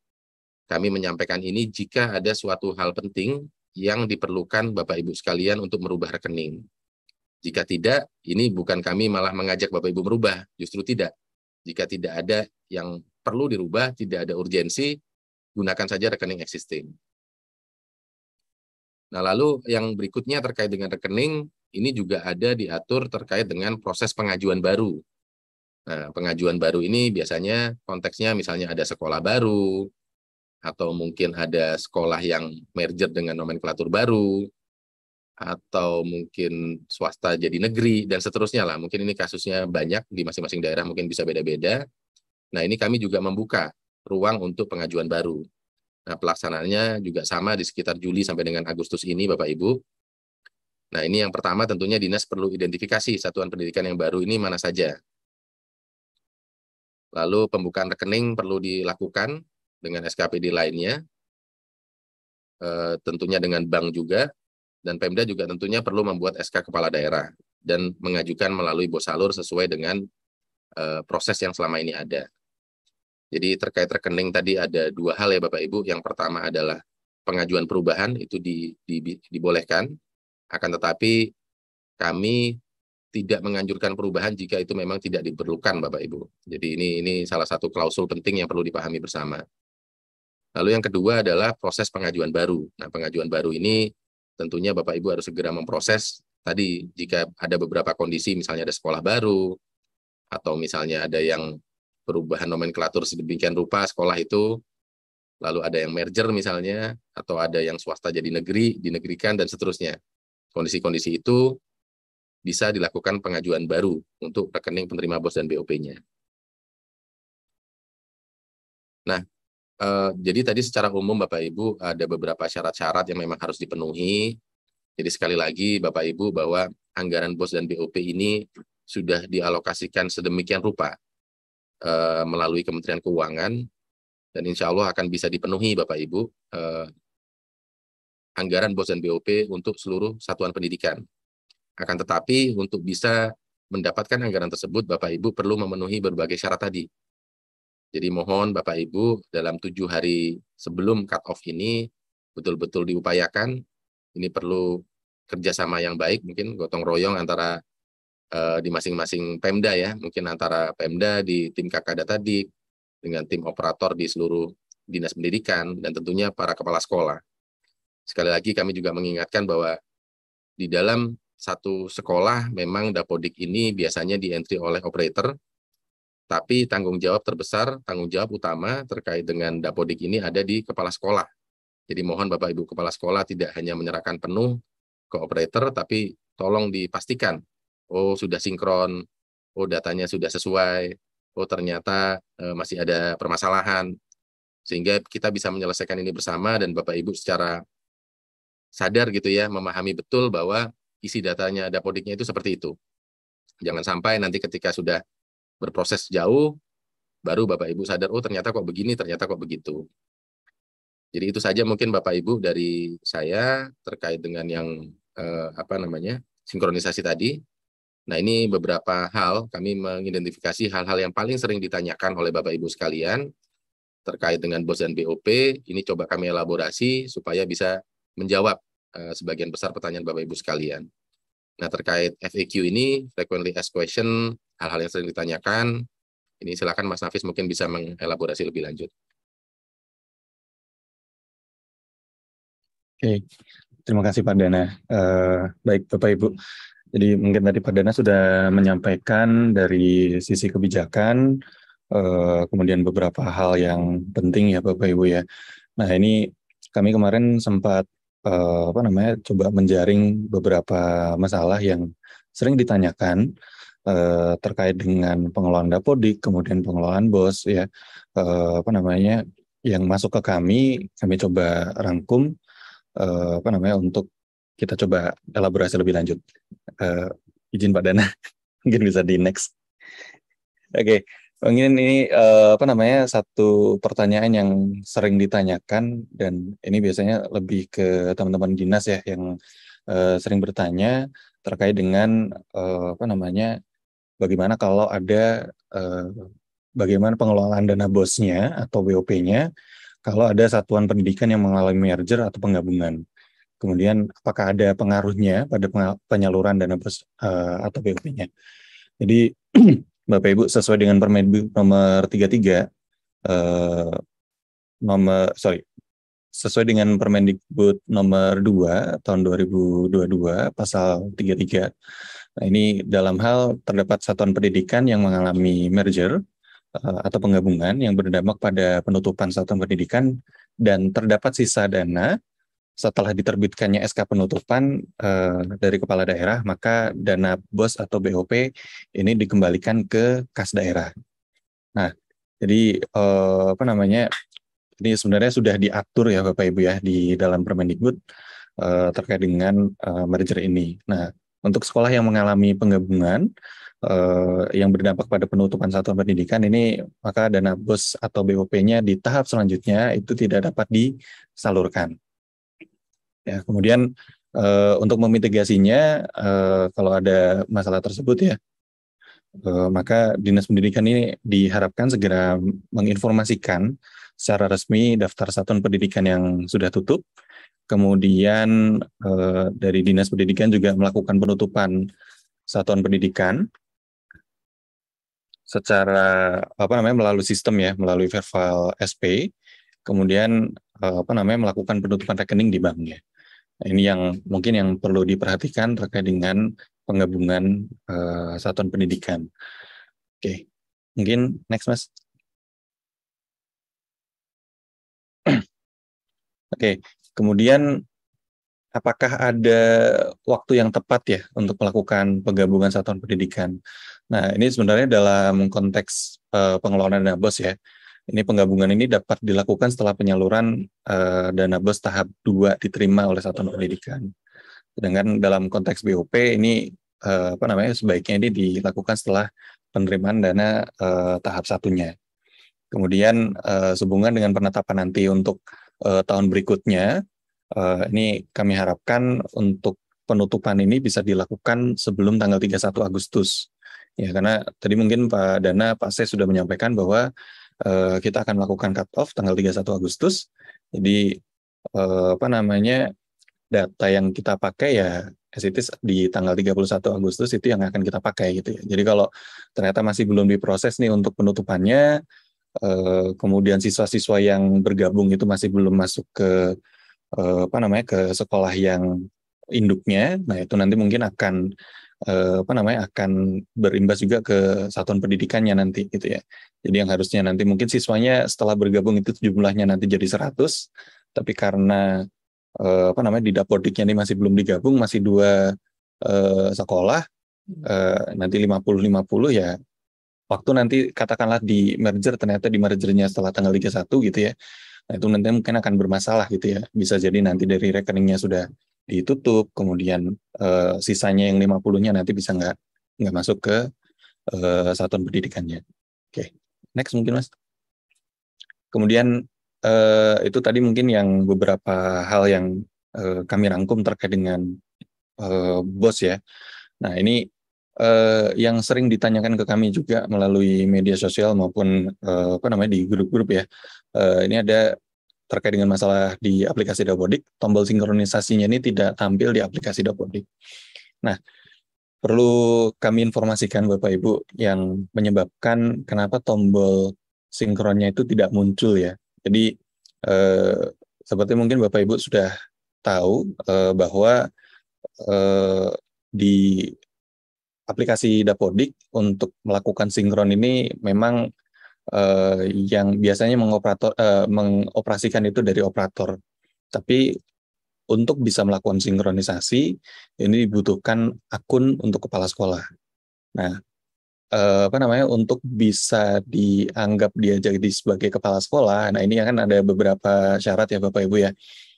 kami menyampaikan ini jika ada suatu hal penting yang diperlukan Bapak Ibu sekalian untuk merubah rekening. Jika tidak, ini bukan kami malah mengajak Bapak Ibu merubah, justru tidak. Jika tidak ada yang perlu dirubah, tidak ada urgensi, gunakan saja rekening existing. Nah, lalu yang berikutnya terkait dengan rekening, ini juga ada diatur terkait dengan proses pengajuan baru. Nah, pengajuan baru ini biasanya konteksnya misalnya ada sekolah baru, atau mungkin ada sekolah yang merger dengan nomenklatur baru, atau mungkin swasta jadi negeri, dan seterusnya lah. Mungkin ini kasusnya banyak di masing-masing daerah, mungkin bisa beda-beda. Nah, ini kami juga membuka ruang untuk pengajuan baru. Nah, pelaksanaannya juga sama di sekitar Juli sampai dengan Agustus ini, Bapak Ibu. Nah, ini yang pertama tentunya dinas perlu identifikasi satuan pendidikan yang baru ini mana saja. Lalu pembukaan rekening perlu dilakukan dengan SKPD lainnya, tentunya dengan bank juga. Dan Pemda juga tentunya perlu membuat SK kepala daerah dan mengajukan melalui Bosalur sesuai dengan proses yang selama ini ada. Jadi terkait rekening tadi ada dua hal ya Bapak Ibu. Yang pertama adalah pengajuan perubahan itu dibolehkan, akan tetapi kami tidak menganjurkan perubahan jika itu memang tidak diperlukan Bapak Ibu. Jadi ini salah satu klausul penting yang perlu dipahami bersama. Lalu yang kedua adalah proses pengajuan baru. Nah, pengajuan baru ini tentunya Bapak Ibu harus segera memproses tadi jika ada beberapa kondisi, misalnya ada sekolah baru, atau misalnya ada yang perubahan nomenklatur sedemikian rupa sekolah itu, lalu ada yang merger misalnya, atau ada yang swasta jadi negeri, dinegerikan, dan seterusnya. Kondisi-kondisi itu bisa dilakukan pengajuan baru untuk rekening penerima BOS dan BOP-nya. Nah, jadi tadi secara umum Bapak Ibu ada beberapa syarat-syarat yang memang harus dipenuhi. Jadi sekali lagi Bapak Ibu bahwa anggaran BOS dan BOP ini sudah dialokasikan sedemikian rupa melalui Kementerian Keuangan, dan insya Allah akan bisa dipenuhi Bapak Ibu anggaran BOS dan BOP untuk seluruh satuan pendidikan. Akan tetapi untuk bisa mendapatkan anggaran tersebut Bapak Ibu perlu memenuhi berbagai syarat tadi. Jadi mohon Bapak Ibu dalam 7 hari sebelum cut-off ini betul-betul diupayakan. Ini perlu kerjasama yang baik, mungkin gotong royong antara di masing-masing Pemda ya, mungkin antara Pemda di tim Kakadadik dengan tim operator di seluruh dinas pendidikan, dan tentunya para kepala sekolah. Sekali lagi kami juga mengingatkan bahwa di dalam satu sekolah memang Dapodik ini biasanya di-entry oleh operator, tapi tanggung jawab terbesar, tanggung jawab utama terkait dengan Dapodik ini ada di kepala sekolah. Jadi mohon Bapak Ibu kepala sekolah tidak hanya menyerahkan penuh ke operator, tapi tolong dipastikan, oh sudah sinkron, oh datanya sudah sesuai, oh ternyata masih ada permasalahan, sehingga kita bisa menyelesaikan ini bersama dan Bapak Ibu secara sadar gitu ya, memahami betul bahwa isi datanya Dapodiknya itu seperti itu. Jangan sampai nanti ketika sudah berproses jauh, baru Bapak Ibu sadar, oh ternyata kok begini, ternyata kok begitu. Jadi itu saja mungkin Bapak Ibu dari saya terkait dengan yang sinkronisasi tadi. Nah ini beberapa hal, kami mengidentifikasi hal-hal yang paling sering ditanyakan oleh Bapak Ibu sekalian terkait dengan BOS dan BOP. Ini coba kami elaborasi supaya bisa menjawab sebagian besar pertanyaan Bapak Ibu sekalian. Nah terkait FAQ ini, frequently asked question, hal-hal yang sering ditanyakan, ini silakan Mas Nafis mungkin bisa mengelaborasi lebih lanjut. Oke, terima kasih Pak Dana. Baik Bapak Ibu, jadi mungkin tadi Pak Dana sudah menyampaikan dari sisi kebijakan, kemudian beberapa hal yang penting ya Bapak Ibu ya. Nah ini kami kemarin sempat coba menjaring beberapa masalah yang sering ditanyakan terkait dengan pengelolaan Dapodik, kemudian pengelolaan BOS ya, yang masuk ke kami coba rangkum untuk kita coba elaborasi lebih lanjut. Izin Pak Dana, mungkin bisa di next. Oke. Mungkin ini satu pertanyaan yang sering ditanyakan, dan ini biasanya lebih ke teman-teman dinas ya yang sering bertanya terkait dengan bagaimana kalau ada bagaimana pengelolaan dana BOS-nya atau BOP-nya kalau ada satuan pendidikan yang mengalami merger atau penggabungan. Kemudian apakah ada pengaruhnya pada penyaluran dana BOS atau BOP-nya. Jadi Bapak Ibu sesuai dengan Permendikbud nomor 33 sesuai dengan Permendikbud nomor 2 tahun 2022 pasal 33. Nah, ini dalam hal terdapat satuan pendidikan yang mengalami merger atau penggabungan yang berdampak pada penutupan satuan pendidikan dan terdapat sisa dana setelah diterbitkannya SK penutupan dari kepala daerah, maka dana BOS atau BOP ini dikembalikan ke kas daerah. Nah, jadi ini sebenarnya sudah diatur ya Bapak Ibu ya di dalam Permendikbud terkait dengan merger ini. Nah, untuk sekolah yang mengalami penggabungan yang berdampak pada penutupan satuan pendidikan ini, maka dana BOS atau BOP-nya di tahap selanjutnya itu tidak dapat disalurkan. Ya, kemudian untuk memitigasinya, kalau ada masalah tersebut ya, maka Dinas Pendidikan ini diharapkan segera menginformasikan secara resmi daftar satuan pendidikan yang sudah tutup. Kemudian dari Dinas Pendidikan juga melakukan penutupan satuan pendidikan secara melalui sistem ya, melalui Verval SP. Kemudian melakukan penutupan rekening di banknya. Nah, ini yang mungkin yang perlu diperhatikan terkait dengan penggabungan satuan pendidikan. Oke, mungkin next Mas. Oke, kemudian apakah ada waktu yang tepat ya untuk melakukan penggabungan satuan pendidikan? Nah, ini sebenarnya dalam konteks pengelolaan dana BOS ya. Ini penggabungan ini dapat dilakukan setelah penyaluran dana BOS tahap 2 diterima oleh satuan pendidikan. Sedangkan dalam konteks BOP ini sebaiknya ini dilakukan setelah penerimaan dana tahap satunya. Kemudian sehubungan dengan penetapan nanti untuk tahun berikutnya, ini kami harapkan untuk penutupan ini bisa dilakukan sebelum tanggal 31 Agustus. Ya, karena tadi mungkin Pak Dana, Pak Se sudah menyampaikan bahwa kita akan melakukan cut-off tanggal 31 Agustus. Jadi data yang kita pakai ya as it is di tanggal 31 Agustus itu yang akan kita pakai gitu ya. Jadi kalau ternyata masih belum diproses nih untuk penutupannya, kemudian siswa-siswa yang bergabung itu masih belum masuk ke ke sekolah yang induknya, nah itu nanti mungkin akan akan berimbas juga ke satuan pendidikannya nanti gitu ya. Jadi yang harusnya nanti mungkin siswanya setelah bergabung itu jumlahnya nanti jadi 100, tapi karena di Dapodiknya ini masih belum digabung, masih 2 sekolah, nanti 50-50 ya. Waktu nanti katakanlah di merger, ternyata di mergernya setelah tanggal 31 gitu ya. Nah itu nanti mungkin akan bermasalah gitu ya. Bisa jadi nanti dari rekeningnya sudah ditutup, kemudian sisanya yang 50-nya nanti bisa nggak masuk ke satuan pendidikannya. Oke, next mungkin Mas. Kemudian itu tadi mungkin yang beberapa hal yang kami rangkum terkait dengan BOS ya. Nah ini yang sering ditanyakan ke kami juga melalui media sosial maupun di grup-grup ya. Ini ada terkait dengan masalah di aplikasi Dapodik, tombol sinkronisasinya ini tidak tampil di aplikasi Dapodik. Nah, perlu kami informasikan Bapak Ibu yang menyebabkan kenapa tombol sinkronnya itu tidak muncul ya. Jadi seperti mungkin Bapak Ibu sudah tahu bahwa di aplikasi Dapodik untuk melakukan sinkron ini memang yang biasanya mengoperasikan itu dari operator. Tapi untuk bisa melakukan sinkronisasi ini dibutuhkan akun untuk kepala sekolah. Nah, untuk bisa dianggap dia jadi sebagai kepala sekolah, nah ini kan ada beberapa syarat ya Bapak Ibu ya.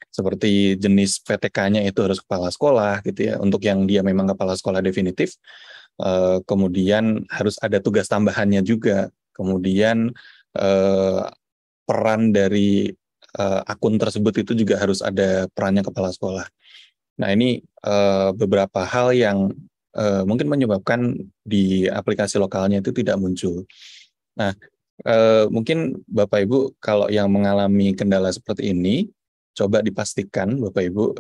Seperti jenis PTK-nya itu harus kepala sekolah gitu ya. Untuk yang dia memang kepala sekolah definitif, kemudian harus ada tugas tambahannya juga. Kemudian peran dari akun tersebut itu juga harus ada perannya kepala sekolah. Nah ini beberapa hal yang mungkin menyebabkan di aplikasi lokalnya itu tidak muncul. Nah mungkin Bapak Ibu kalau yang mengalami kendala seperti ini, coba dipastikan Bapak Ibu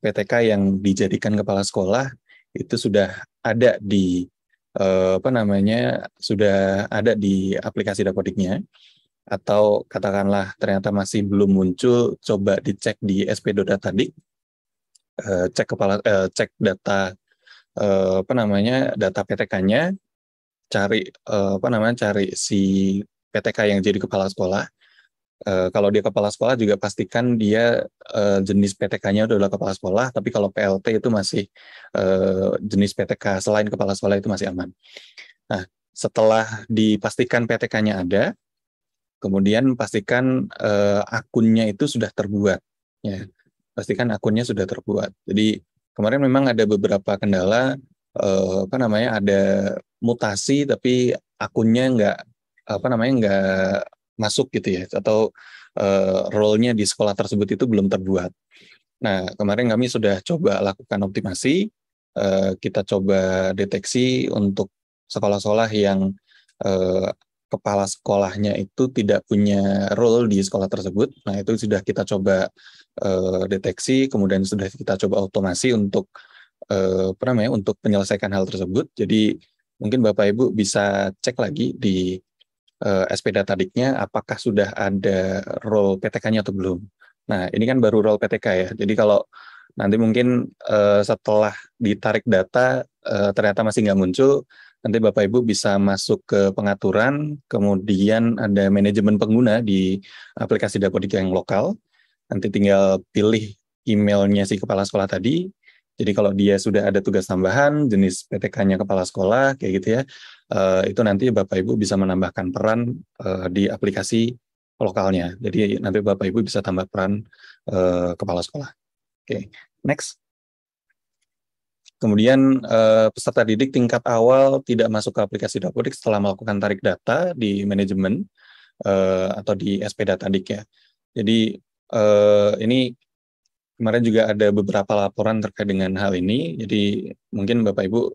PTK yang dijadikan kepala sekolah itu sudah ada di sudah ada di aplikasi Dapodiknya, atau katakanlah ternyata masih belum muncul, coba dicek di sp.datadik, cek data data PTK-nya, cari cari si PTK yang jadi kepala sekolah. Kalau dia kepala sekolah juga pastikan dia jenis PTK-nya adalah kepala sekolah, tapi kalau PLT itu masih jenis PTK selain kepala sekolah itu masih aman. Nah, setelah dipastikan PTK-nya ada, kemudian pastikan akunnya itu sudah terbuat. Ya, pastikan akunnya sudah terbuat. Jadi kemarin memang ada beberapa kendala, ada mutasi tapi akunnya nggak masuk gitu ya, atau role-nya di sekolah tersebut itu belum terbuat. Nah, kemarin kami sudah coba lakukan optimasi, kita coba deteksi untuk sekolah-sekolah yang kepala sekolahnya itu tidak punya role di sekolah tersebut. Nah, itu sudah kita coba deteksi, kemudian sudah kita coba otomasi untuk untuk menyelesaikan hal tersebut. Jadi mungkin Bapak Ibu bisa cek lagi di SP.Datadiknya apakah sudah ada role PTK-nya atau belum. Nah, ini kan baru role PTK ya. Jadi kalau nanti mungkin setelah ditarik data ternyata masih nggak muncul, nanti Bapak Ibu bisa masuk ke pengaturan, kemudian ada manajemen pengguna di aplikasi Dapodik yang lokal. nanti tinggal pilih emailnya si kepala sekolah tadi. Jadi kalau dia sudah ada tugas tambahan, jenis PTK-nya kepala sekolah, kayak gitu ya, itu nanti Bapak Ibu bisa menambahkan peran di aplikasi lokalnya. Jadi nanti Bapak Ibu bisa tambah peran kepala sekolah. Oke, next. Kemudian peserta didik tingkat awal tidak masuk ke aplikasi Dapodik setelah melakukan tarik data di manajemen atau di SP Datadik ya. Jadi ini kemarin juga ada beberapa laporan terkait dengan hal ini. Jadi mungkin Bapak Ibu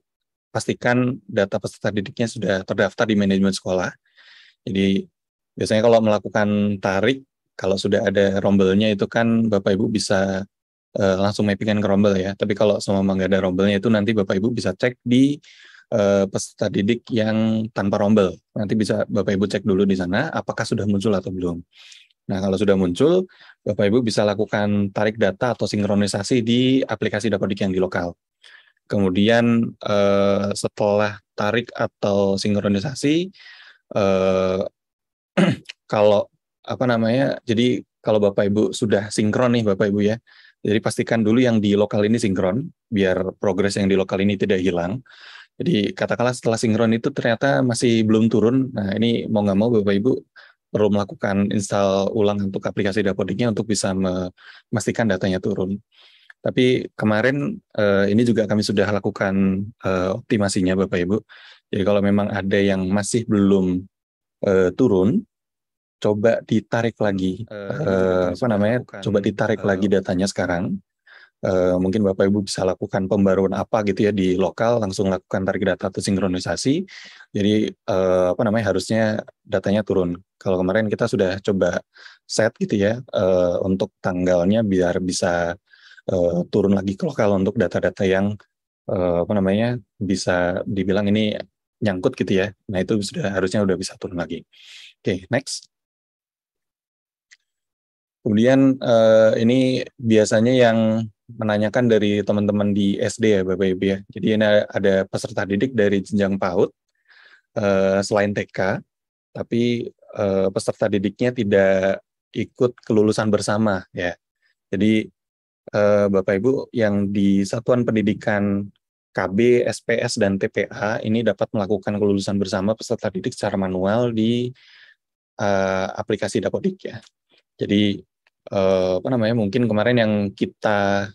pastikan data peserta didiknya sudah terdaftar di manajemen sekolah. Jadi biasanya kalau melakukan tarik, kalau sudah ada rombelnya itu kan Bapak Ibu bisa langsung mappingan ke rombel ya. Tapi kalau semua nggak ada rombelnya itu nanti Bapak Ibu bisa cek di peserta didik yang tanpa rombel. Nanti bisa Bapak Ibu cek dulu di sana apakah sudah muncul atau belum. Nah, kalau sudah muncul, Bapak Ibu bisa lakukan tarik data atau sinkronisasi di aplikasi Dapodik yang di lokal. Kemudian setelah tarik atau sinkronisasi, kalau jadi kalau Bapak Ibu sudah sinkron nih Bapak Ibu ya, jadi pastikan dulu yang di lokal ini sinkron, biar progres yang di lokal ini tidak hilang. Jadi katakanlah setelah sinkron itu ternyata masih belum turun, nah ini mau nggak mau Bapak Ibu perlu melakukan install ulang untuk aplikasi Dapodiknya untuk bisa memastikan datanya turun. Tapi kemarin ini juga kami sudah lakukan optimasinya Bapak Ibu. Jadi kalau memang ada yang masih belum turun, coba ditarik lagi coba ditarik lagi datanya sekarang. Mungkin Bapak Ibu bisa lakukan pembaruan apa gitu ya di lokal, langsung lakukan tarik data atau sinkronisasi. Jadi harusnya datanya turun. Kalau kemarin kita sudah coba set gitu ya untuk tanggalnya biar bisa turun lagi ke lokal untuk data-data yang bisa dibilang ini nyangkut gitu ya. Nah itu harusnya udah bisa turun lagi. Oke, next. Kemudian ini biasanya yang menanyakan dari teman-teman di SD ya Bapak Ibu ya. Jadi ini ada peserta didik dari jenjang PAUD selain TK, tapi peserta didiknya tidak ikut kelulusan bersama ya. Jadi Bapak Ibu yang di Satuan Pendidikan KB, SPS, dan TPA ini dapat melakukan kelulusan bersama peserta didik secara manual di aplikasi Dapodik ya. Jadi mungkin kemarin yang kita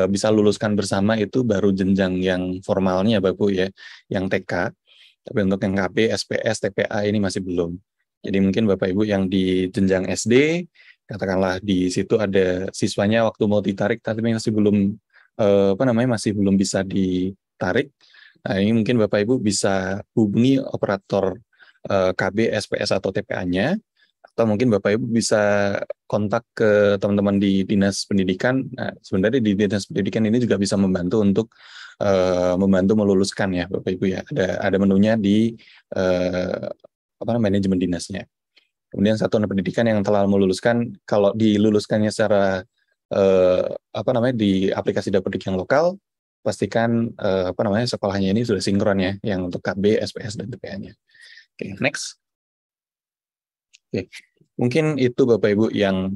bisa luluskan bersama itu baru jenjang yang formalnya Bapak Ibu ya, yang TK. Tapi untuk yang KB, SPS, TPA ini masih belum. Jadi mungkin Bapak Ibu yang di jenjang SD, katakanlah di situ ada siswanya waktu mau ditarik tapi masih belum masih belum bisa ditarik. Nah, ini mungkin Bapak Ibu bisa hubungi operator KB, SPS atau TPA-nya, atau mungkin Bapak Ibu bisa kontak ke teman-teman di Dinas Pendidikan. Nah, sebenarnya di Dinas Pendidikan ini juga bisa membantu untuk membantu meluluskan ya Bapak Ibu ya. Ada menunya di manajemen dinasnya. Kemudian satuan pendidikan yang telah meluluskan, kalau diluluskannya secara di aplikasi Dapodik yang lokal, pastikan sekolahnya ini sudah sinkron ya, yang untuk KB, SPS, dan TPA-nya. Oke, next. Oke, mungkin itu Bapak Ibu yang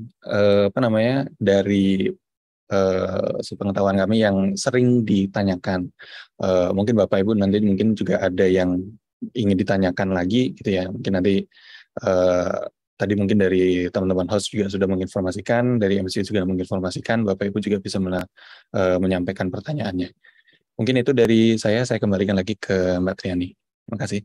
dari sepengetahuan kami yang sering ditanyakan. Mungkin Bapak Ibu nanti mungkin juga ada yang ingin ditanyakan lagi gitu ya. Mungkin nanti tadi mungkin dari teman-teman host juga sudah menginformasikan, dari MC juga menginformasikan, Bapak Ibu juga bisa menyampaikan pertanyaannya. Mungkin itu dari saya kembalikan lagi ke Mbak Triani. Terima kasih.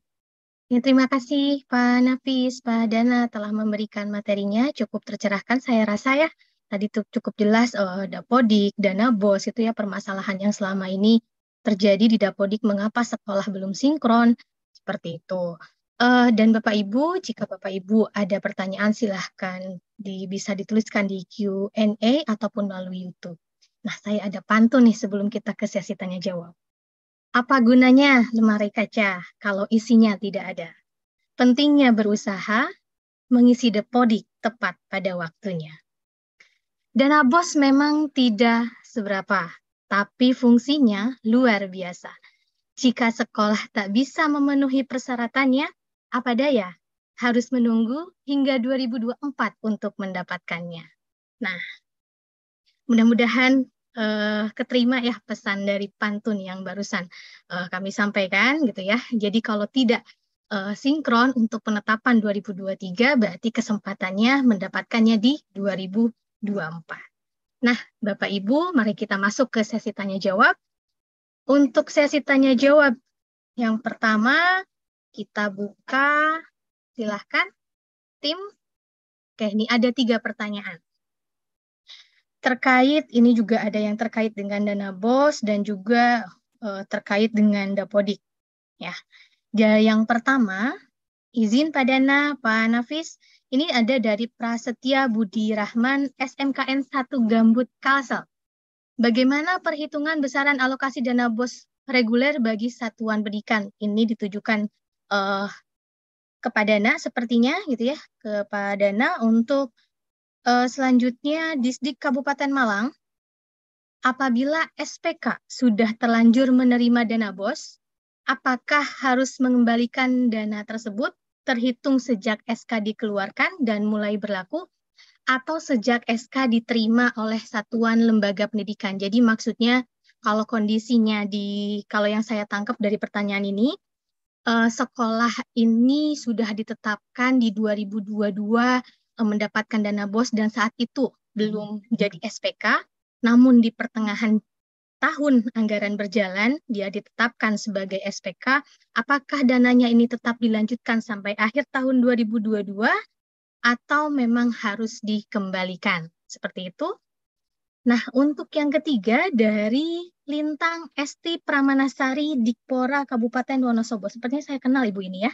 Ya, terima kasih Pak Nafis, Pak Dana telah memberikan materinya cukup tercerahkan saya rasa ya. Tadi cukup jelas Dapodik, Dana BOS itu ya permasalahan yang selama ini terjadi di Dapodik, mengapa sekolah belum sinkron, seperti itu. Dan Bapak Ibu, jika Bapak Ibu ada pertanyaan silahkan bisa dituliskan di Q&A ataupun melalui YouTube. Nah, saya ada pantun nih sebelum kita ke sesi tanya jawab. Apa gunanya lemari kaca kalau isinya tidak ada? Pentingnya berusaha mengisi Dapodik tepat pada waktunya. Dana BOS memang tidak seberapa, tapi fungsinya luar biasa. Jika sekolah tak bisa memenuhi persyaratannya, apa daya? Harus menunggu hingga 2024 untuk mendapatkannya. Nah, mudah-mudahan keterima ya pesan dari pantun yang barusan kami sampaikan gitu ya. Jadi kalau tidak sinkron untuk penetapan 2023 berarti kesempatannya mendapatkannya di 2024. Nah, Bapak Ibu, mari kita masuk ke sesi tanya jawab. Untuk sesi tanya jawab yang pertama kita buka, silahkan tim. Oke, ini ada 3 pertanyaan. Terkait, ini juga ada yang terkait dengan dana BOS dan juga terkait dengan Dapodik. Ya. Yang pertama, izin Pak Dana, Pak Nafis, ini ada dari Prasetya Budi Rahman, SMKN 1 Gambut Kalsel. Bagaimana perhitungan besaran alokasi dana BOS reguler bagi satuan pendidikan? Ini ditujukan ke Pak Dana sepertinya gitu ya, ke Pak Dana. Untuk selanjutnya Disdik Kabupaten Malang, apabila SPK sudah terlanjur menerima dana BOS, apakah harus mengembalikan dana tersebut terhitung sejak SK dikeluarkan dan mulai berlaku, atau sejak SK diterima oleh satuan lembaga pendidikan? Jadi maksudnya kalau kondisinya kalau yang saya tangkap dari pertanyaan ini, sekolah ini sudah ditetapkan di 2022 mendapatkan dana BOS dan saat itu belum jadi SPK, namun di pertengahan tahun anggaran berjalan, dia ditetapkan sebagai SPK, apakah dananya ini tetap dilanjutkan sampai akhir tahun 2022 atau memang harus dikembalikan? Seperti itu. Nah, untuk yang ketiga dari Lintang Esti Pramanasari Dikpora Kabupaten Wonosobo. Sepertinya saya kenal Ibu ini ya.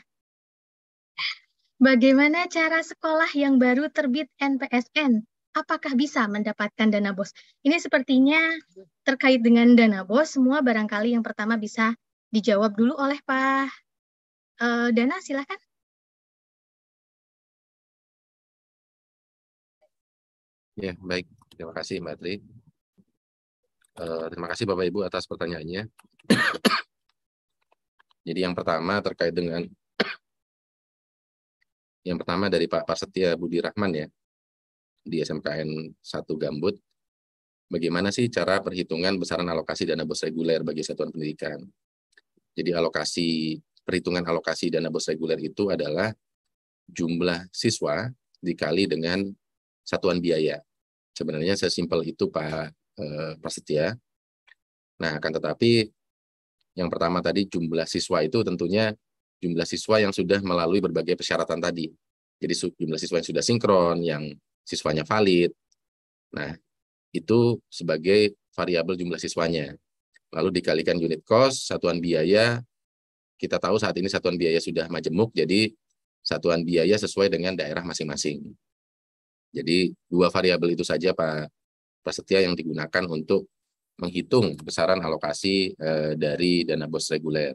Bagaimana cara sekolah yang baru terbit NPSN? Apakah bisa mendapatkan dana BOS? Ini sepertinya terkait dengan dana BOS, semua barangkali yang pertama bisa dijawab dulu oleh Pak Dana, silakan. Ya, baik. Terima kasih, Mbak Tri. Terima kasih Bapak Ibu atas pertanyaannya. Jadi yang pertama terkait dengan dari Pak Prasetya Budi Rahman ya, di SMKN 1 Gambut. Bagaimana sih cara perhitungan besaran alokasi dana BOS reguler bagi satuan pendidikan? Jadi perhitungan alokasi dana BOS reguler itu adalah jumlah siswa dikali dengan satuan biaya. Sebenarnya sesimpel itu Pak Prasetya. Nah, akan tetapi yang pertama tadi jumlah siswa itu tentunya jumlah siswa yang sudah melalui berbagai persyaratan tadi. Jadi jumlah siswa yang sudah sinkron, yang siswanya valid. Nah, itu sebagai variabel jumlah siswanya. Lalu dikalikan unit cost, satuan biaya. Kita tahu saat ini satuan biaya sudah majemuk, jadi satuan biaya sesuai dengan daerah masing-masing. Jadi 2 variabel itu saja Pak Prasetya yang digunakan untuk menghitung besaran alokasi dari dana BOS reguler.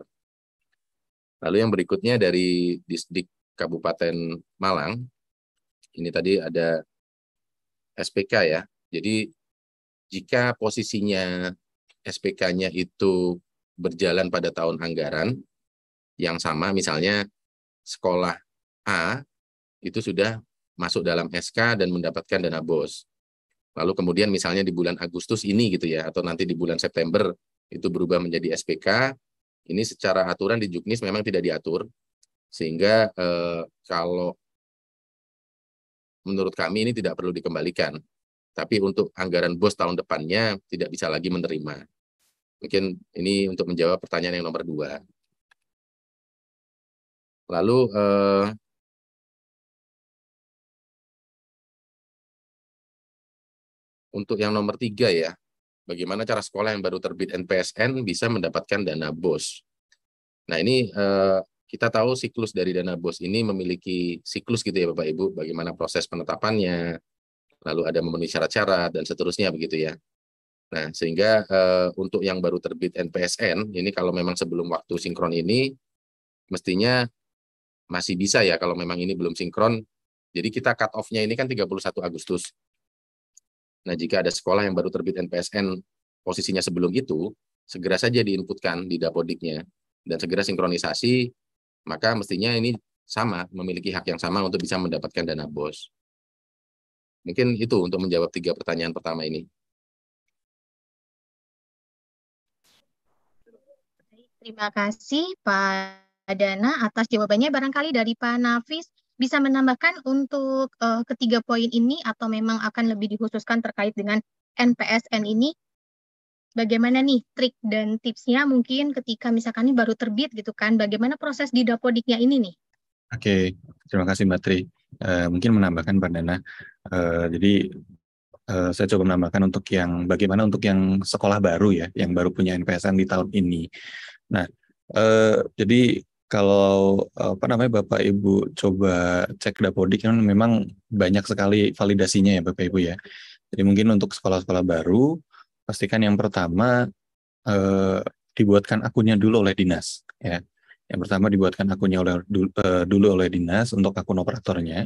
Lalu yang berikutnya dari Disdik Kabupaten Malang, ini tadi ada SPK ya. Jadi jika posisinya SPK-nya itu berjalan pada tahun anggaran yang sama, misalnya sekolah A itu sudah masuk dalam SK dan mendapatkan dana BOS. Lalu kemudian misalnya di bulan Agustus ini gitu ya, atau nanti di bulan September itu berubah menjadi SPK, ini secara aturan di Juknis memang tidak diatur, sehingga kalau menurut kami ini tidak perlu dikembalikan. Tapi untuk anggaran BOS tahun depannya tidak bisa lagi menerima. Mungkin ini untuk menjawab pertanyaan yang nomor 2. Lalu untuk yang nomor 3 ya, bagaimana cara sekolah yang baru terbit NPSN bisa mendapatkan dana BOS. Nah ini kita tahu siklus dari dana BOS ini memiliki siklus gitu ya Bapak Ibu, bagaimana proses penetapannya, lalu ada memenuhi syarat-syarat dan seterusnya begitu ya. Nah sehingga untuk yang baru terbit NPSN, ini kalau memang sebelum waktu sinkron ini, mestinya masih bisa ya kalau memang ini belum sinkron. Jadi kita cut off-nya ini kan 31 Agustus. Nah, jika ada sekolah yang baru terbit NPSN posisinya sebelum itu, segera saja diinputkan di Dapodiknya dan segera sinkronisasi, maka mestinya ini sama, memiliki hak yang sama untuk bisa mendapatkan dana BOS. Mungkin itu untuk menjawab 3 pertanyaan pertama ini. Terima kasih Pak Dana atas jawabannya. Barangkali dari Pak Nafis bisa menambahkan untuk ketiga poin ini atau memang akan lebih dikhususkan terkait dengan NPSN ini. Bagaimana nih trik dan tipsnya mungkin ketika misalkan ini baru terbit gitu kan, bagaimana proses di Dapodiknya ini nih? Oke, terima kasih Mbak Tri. Mungkin menambahkan Pak Dana. Jadi saya coba menambahkan untuk bagaimana untuk yang sekolah baru ya, yang baru punya NPSN di tahun ini. Nah, jadi kalau Bapak Ibu coba cek Dapodik kan memang banyak sekali validasinya ya Bapak Ibu ya. Jadi mungkin untuk sekolah-sekolah baru, pastikan yang pertama dibuatkan akunnya dulu oleh dinas ya. Yang pertama dibuatkan akunnya dulu oleh dinas untuk akun operatornya.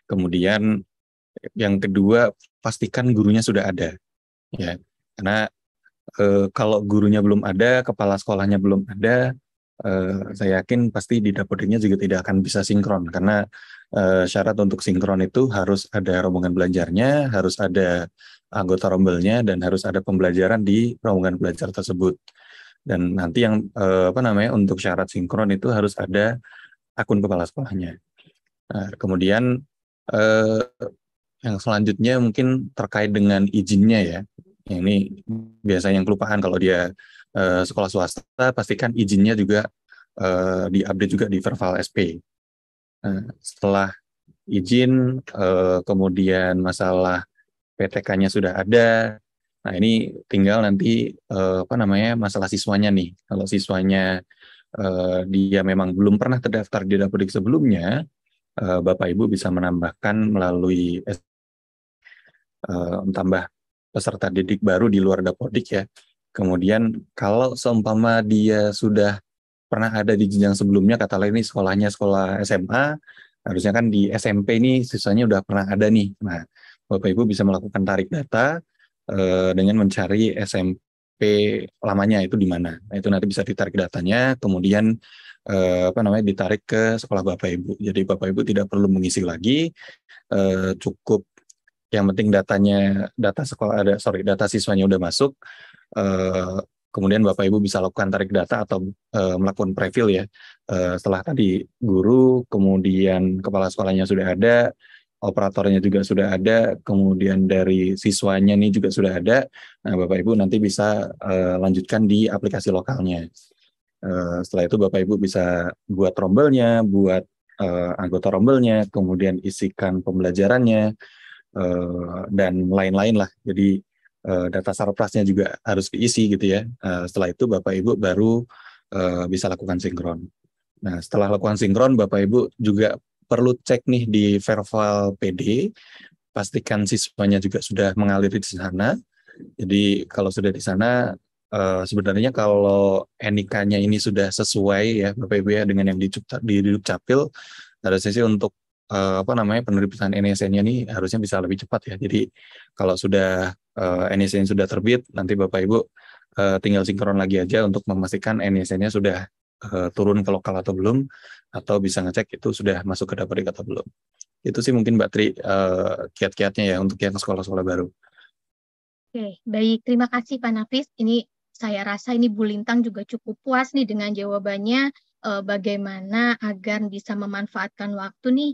Kemudian yang kedua pastikan gurunya sudah ada ya. Karena kalau gurunya belum ada, kepala sekolahnya belum ada, saya yakin pasti di Dapodiknya juga tidak akan bisa sinkron karena syarat untuk sinkron itu harus ada rombongan belajarnya, harus ada anggota rombelnya, dan harus ada pembelajaran di rombongan belajar tersebut. Dan nanti yang untuk syarat sinkron itu harus ada akun kepala sekolahnya. Nah, kemudian yang selanjutnya mungkin terkait dengan izinnya ya. Ini biasanya yang kelupaan kalau dia sekolah swasta, pastikan izinnya juga diupdate juga di Verval SP. Setelah izin, kemudian masalah PTK-nya sudah ada. Nah ini tinggal nanti masalah siswanya nih. Kalau siswanya dia memang belum pernah terdaftar di Dapodik sebelumnya, Bapak Ibu bisa menambahkan melalui tambah peserta didik baru di luar Dapodik ya. Kemudian kalau seumpama dia sudah pernah ada di jenjang sebelumnya, kata lain ini sekolahnya sekolah SMA, harusnya kan di SMP ini siswanya udah pernah ada nih. Nah, Bapak Ibu bisa melakukan tarik data dengan mencari SMP lamanya itu di mana. Nah, itu nanti bisa ditarik datanya, kemudian ditarik ke sekolah Bapak Ibu. Jadi Bapak Ibu tidak perlu mengisi lagi, cukup yang penting data siswanya udah masuk, kemudian Bapak Ibu bisa lakukan tarik data atau melakukan prefill ya. Setelah tadi guru, kemudian kepala sekolahnya sudah ada, operatornya juga sudah ada, kemudian dari siswanya ini juga sudah ada. Nah, Bapak Ibu nanti bisa lanjutkan di aplikasi lokalnya. Setelah itu Bapak Ibu bisa buat rombelnya, buat anggota rombelnya, kemudian isikan pembelajarannya, dan lain-lain lah. Jadi data sarprasnya juga harus diisi gitu ya. Setelah itu Bapak Ibu baru bisa lakukan sinkron. Nah, setelah lakukan sinkron, Bapak Ibu juga perlu cek nih di Verval PD, pastikan siswanya juga sudah mengalir di sana. Jadi kalau sudah di sana, sebenarnya kalau NIK-nya ini sudah sesuai ya Bapak Ibu ya dengan yang di Dukcapil, harusnya sih untuk penerbitan NISN-nya ini harusnya bisa lebih cepat ya. Jadi kalau sudah NISN sudah terbit, nanti Bapak Ibu tinggal sinkron lagi aja untuk memastikan NISN-nya sudah turun ke lokal atau belum, atau bisa ngecek itu sudah masuk ke Dapodik atau belum. Itu sih mungkin Mbak Tri kiat-kiatnya ya untuk yang sekolah-sekolah baru. Oke, baik. Terima kasih Pak Nafis. Ini saya rasa ini Bu Lintang juga cukup puas nih dengan jawabannya bagaimana agar bisa memanfaatkan waktu nih.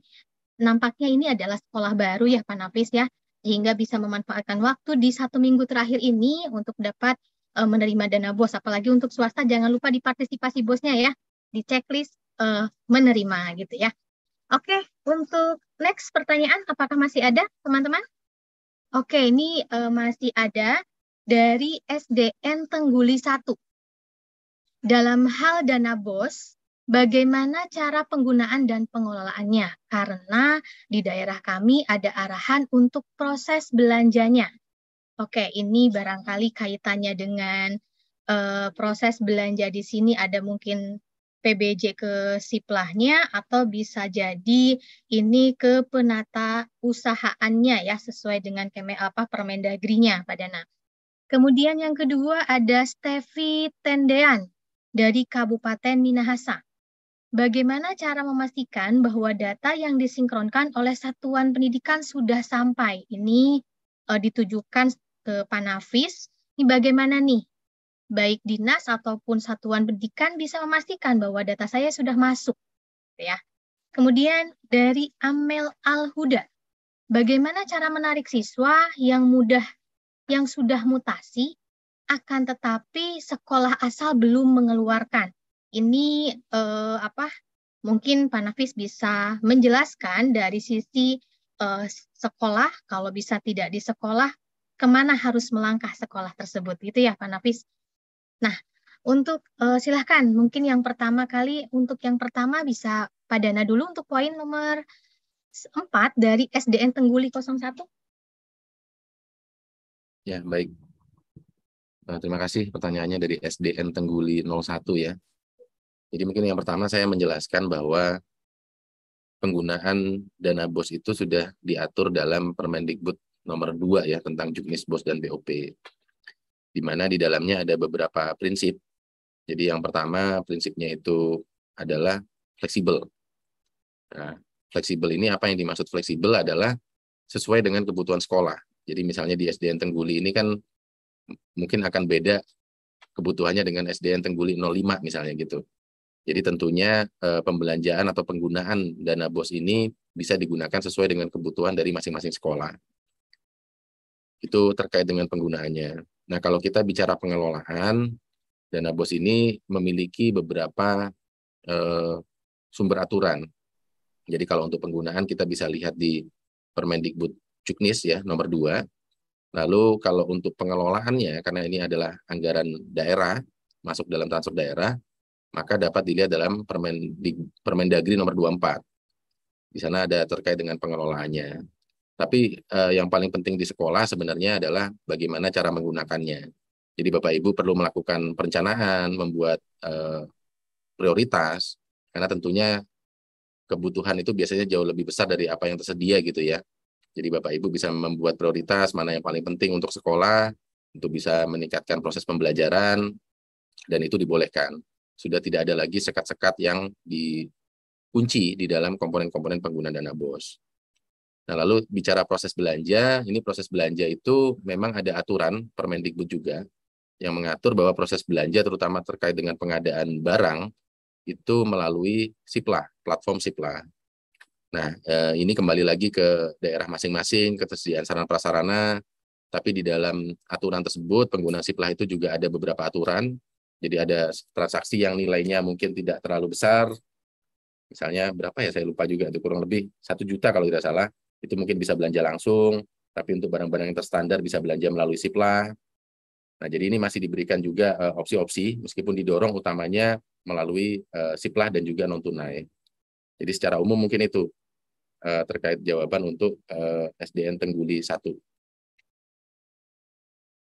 Nampaknya ini adalah sekolah baru ya Pak Nafis ya, sehingga bisa memanfaatkan waktu di 1 minggu terakhir ini untuk dapat menerima dana BOS. Apalagi untuk swasta jangan lupa di partisipasi BOS-nya ya, di checklist menerima gitu ya. Oke, untuk next pertanyaan, apakah masih ada teman-teman? Oke, ini masih ada dari SDN Tengguli 1. Dalam hal dana BOS, bagaimana cara penggunaan dan pengelolaannya? Karena di daerah kami ada arahan untuk proses belanjanya. Oke, ini barangkali kaitannya dengan proses belanja di sini ada mungkin PBJ ke Siplahnya atau bisa jadi ini ke penata usahaannya ya sesuai dengan Permendagrinya Pak Dana. Kemudian yang kedua ada Stevi Tendean dari Kabupaten Minahasa. Bagaimana cara memastikan bahwa data yang disinkronkan oleh satuan pendidikan sudah sampai? Ini ditujukan ke Pak Nafis. Ini bagaimana nih baik dinas ataupun satuan pendidikan bisa memastikan bahwa data saya sudah masuk, ya. Kemudian dari Amel Al-Huda, bagaimana cara menarik siswa yang sudah mutasi akan tetapi sekolah asal belum mengeluarkan? Ini mungkin Pak Nafis bisa menjelaskan dari sisi sekolah, kalau bisa tidak di sekolah, kemana harus melangkah sekolah tersebut, gitu ya Pak Nafis. Nah, untuk silahkan, mungkin yang pertama bisa Pak Dana dulu untuk poin nomor 4 dari SDN Tengguli 01. Ya, baik. Terima kasih pertanyaannya dari SDN Tengguli 01 ya. Jadi mungkin yang pertama saya menjelaskan bahwa penggunaan dana BOS itu sudah diatur dalam Permendikbud nomor 2 ya tentang juknis BOS dan BOP. Di mana di dalamnya ada beberapa prinsip. Jadi yang pertama prinsipnya itu adalah fleksibel. Nah, fleksibel ini apa yang dimaksud fleksibel adalah sesuai dengan kebutuhan sekolah. Jadi misalnya di SDN Tengguli ini kan mungkin akan beda kebutuhannya dengan SDN Tengguli 05 misalnya gitu. Jadi tentunya pembelanjaan atau penggunaan dana BOS ini bisa digunakan sesuai dengan kebutuhan dari masing-masing sekolah. Itu terkait dengan penggunaannya. Nah, kalau kita bicara pengelolaan, dana BOS ini memiliki beberapa sumber aturan. Jadi kalau untuk penggunaan kita bisa lihat di Permendikbud Juknis ya nomor 2. Lalu kalau untuk pengelolaannya, karena ini adalah anggaran daerah, masuk dalam transfer daerah, maka dapat dilihat dalam Permendagri nomor 24. Di sana ada terkait dengan pengelolaannya. Tapi yang paling penting di sekolah sebenarnya adalah bagaimana cara menggunakannya. Jadi Bapak Ibu perlu melakukan perencanaan, membuat prioritas, karena tentunya kebutuhan itu biasanya jauh lebih besar dari apa yang tersedia gitu ya. Jadi Bapak Ibu bisa membuat prioritas mana yang paling penting untuk sekolah, untuk bisa meningkatkan proses pembelajaran, dan itu dibolehkan. Sudah tidak ada lagi sekat-sekat yang dikunci di dalam komponen-komponen penggunaan dana BOS. Nah, lalu bicara proses belanja, ini proses belanja itu memang ada aturan Permendikbud juga yang mengatur bahwa proses belanja terutama terkait dengan pengadaan barang itu melalui SIPLA, platform SIPLA. Nah, ini kembali lagi ke daerah masing-masing, ketersediaan sarana prasarana, tapi di dalam aturan tersebut penggunaan SIPLA itu juga ada beberapa aturan. Jadi ada transaksi yang nilainya mungkin tidak terlalu besar, misalnya berapa ya saya lupa juga, itu kurang lebih 1 juta kalau tidak salah, itu mungkin bisa belanja langsung, tapi untuk barang-barang yang terstandar bisa belanja melalui SIPLA. Nah, jadi ini masih diberikan juga opsi-opsi, meskipun didorong utamanya melalui SIPLA dan juga non-tunai. Jadi secara umum mungkin itu terkait jawaban untuk SDN Tengguli 1.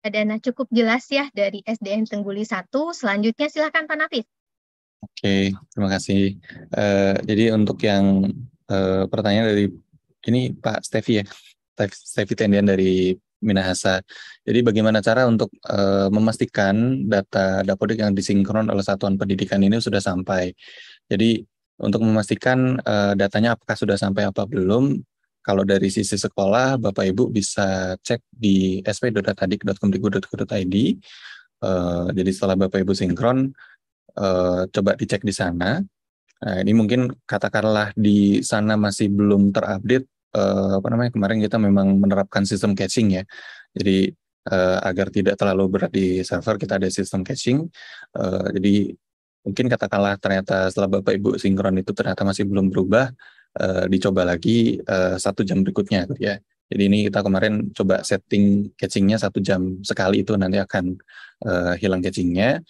Dana cukup jelas ya dari SDN Tengguli 1. Selanjutnya silakan Pak Nafis. Oke, terima kasih. Jadi untuk yang pertanyaan dari ini Pak Stevi ya, Stevi Tendian dari Minahasa. Jadi bagaimana cara untuk memastikan data Dapodik yang disinkron oleh satuan pendidikan ini sudah sampai. Jadi untuk memastikan datanya apakah sudah sampai apa belum, kalau dari sisi sekolah, Bapak Ibu bisa cek di sp.datadik.kemdikbud.go.id. Jadi setelah Bapak Ibu sinkron, coba dicek di sana. Nah, ini mungkin katakanlah di sana masih belum terupdate. Kemarin kita memang menerapkan sistem caching ya. Jadi agar tidak terlalu berat di server, kita ada sistem caching. Jadi mungkin katakanlah ternyata setelah Bapak Ibu sinkron itu ternyata masih belum berubah, dicoba lagi 1 jam berikutnya ya. Jadi ini kita kemarin coba setting cachingnya 1 jam sekali, itu nanti akan hilang cachingnya.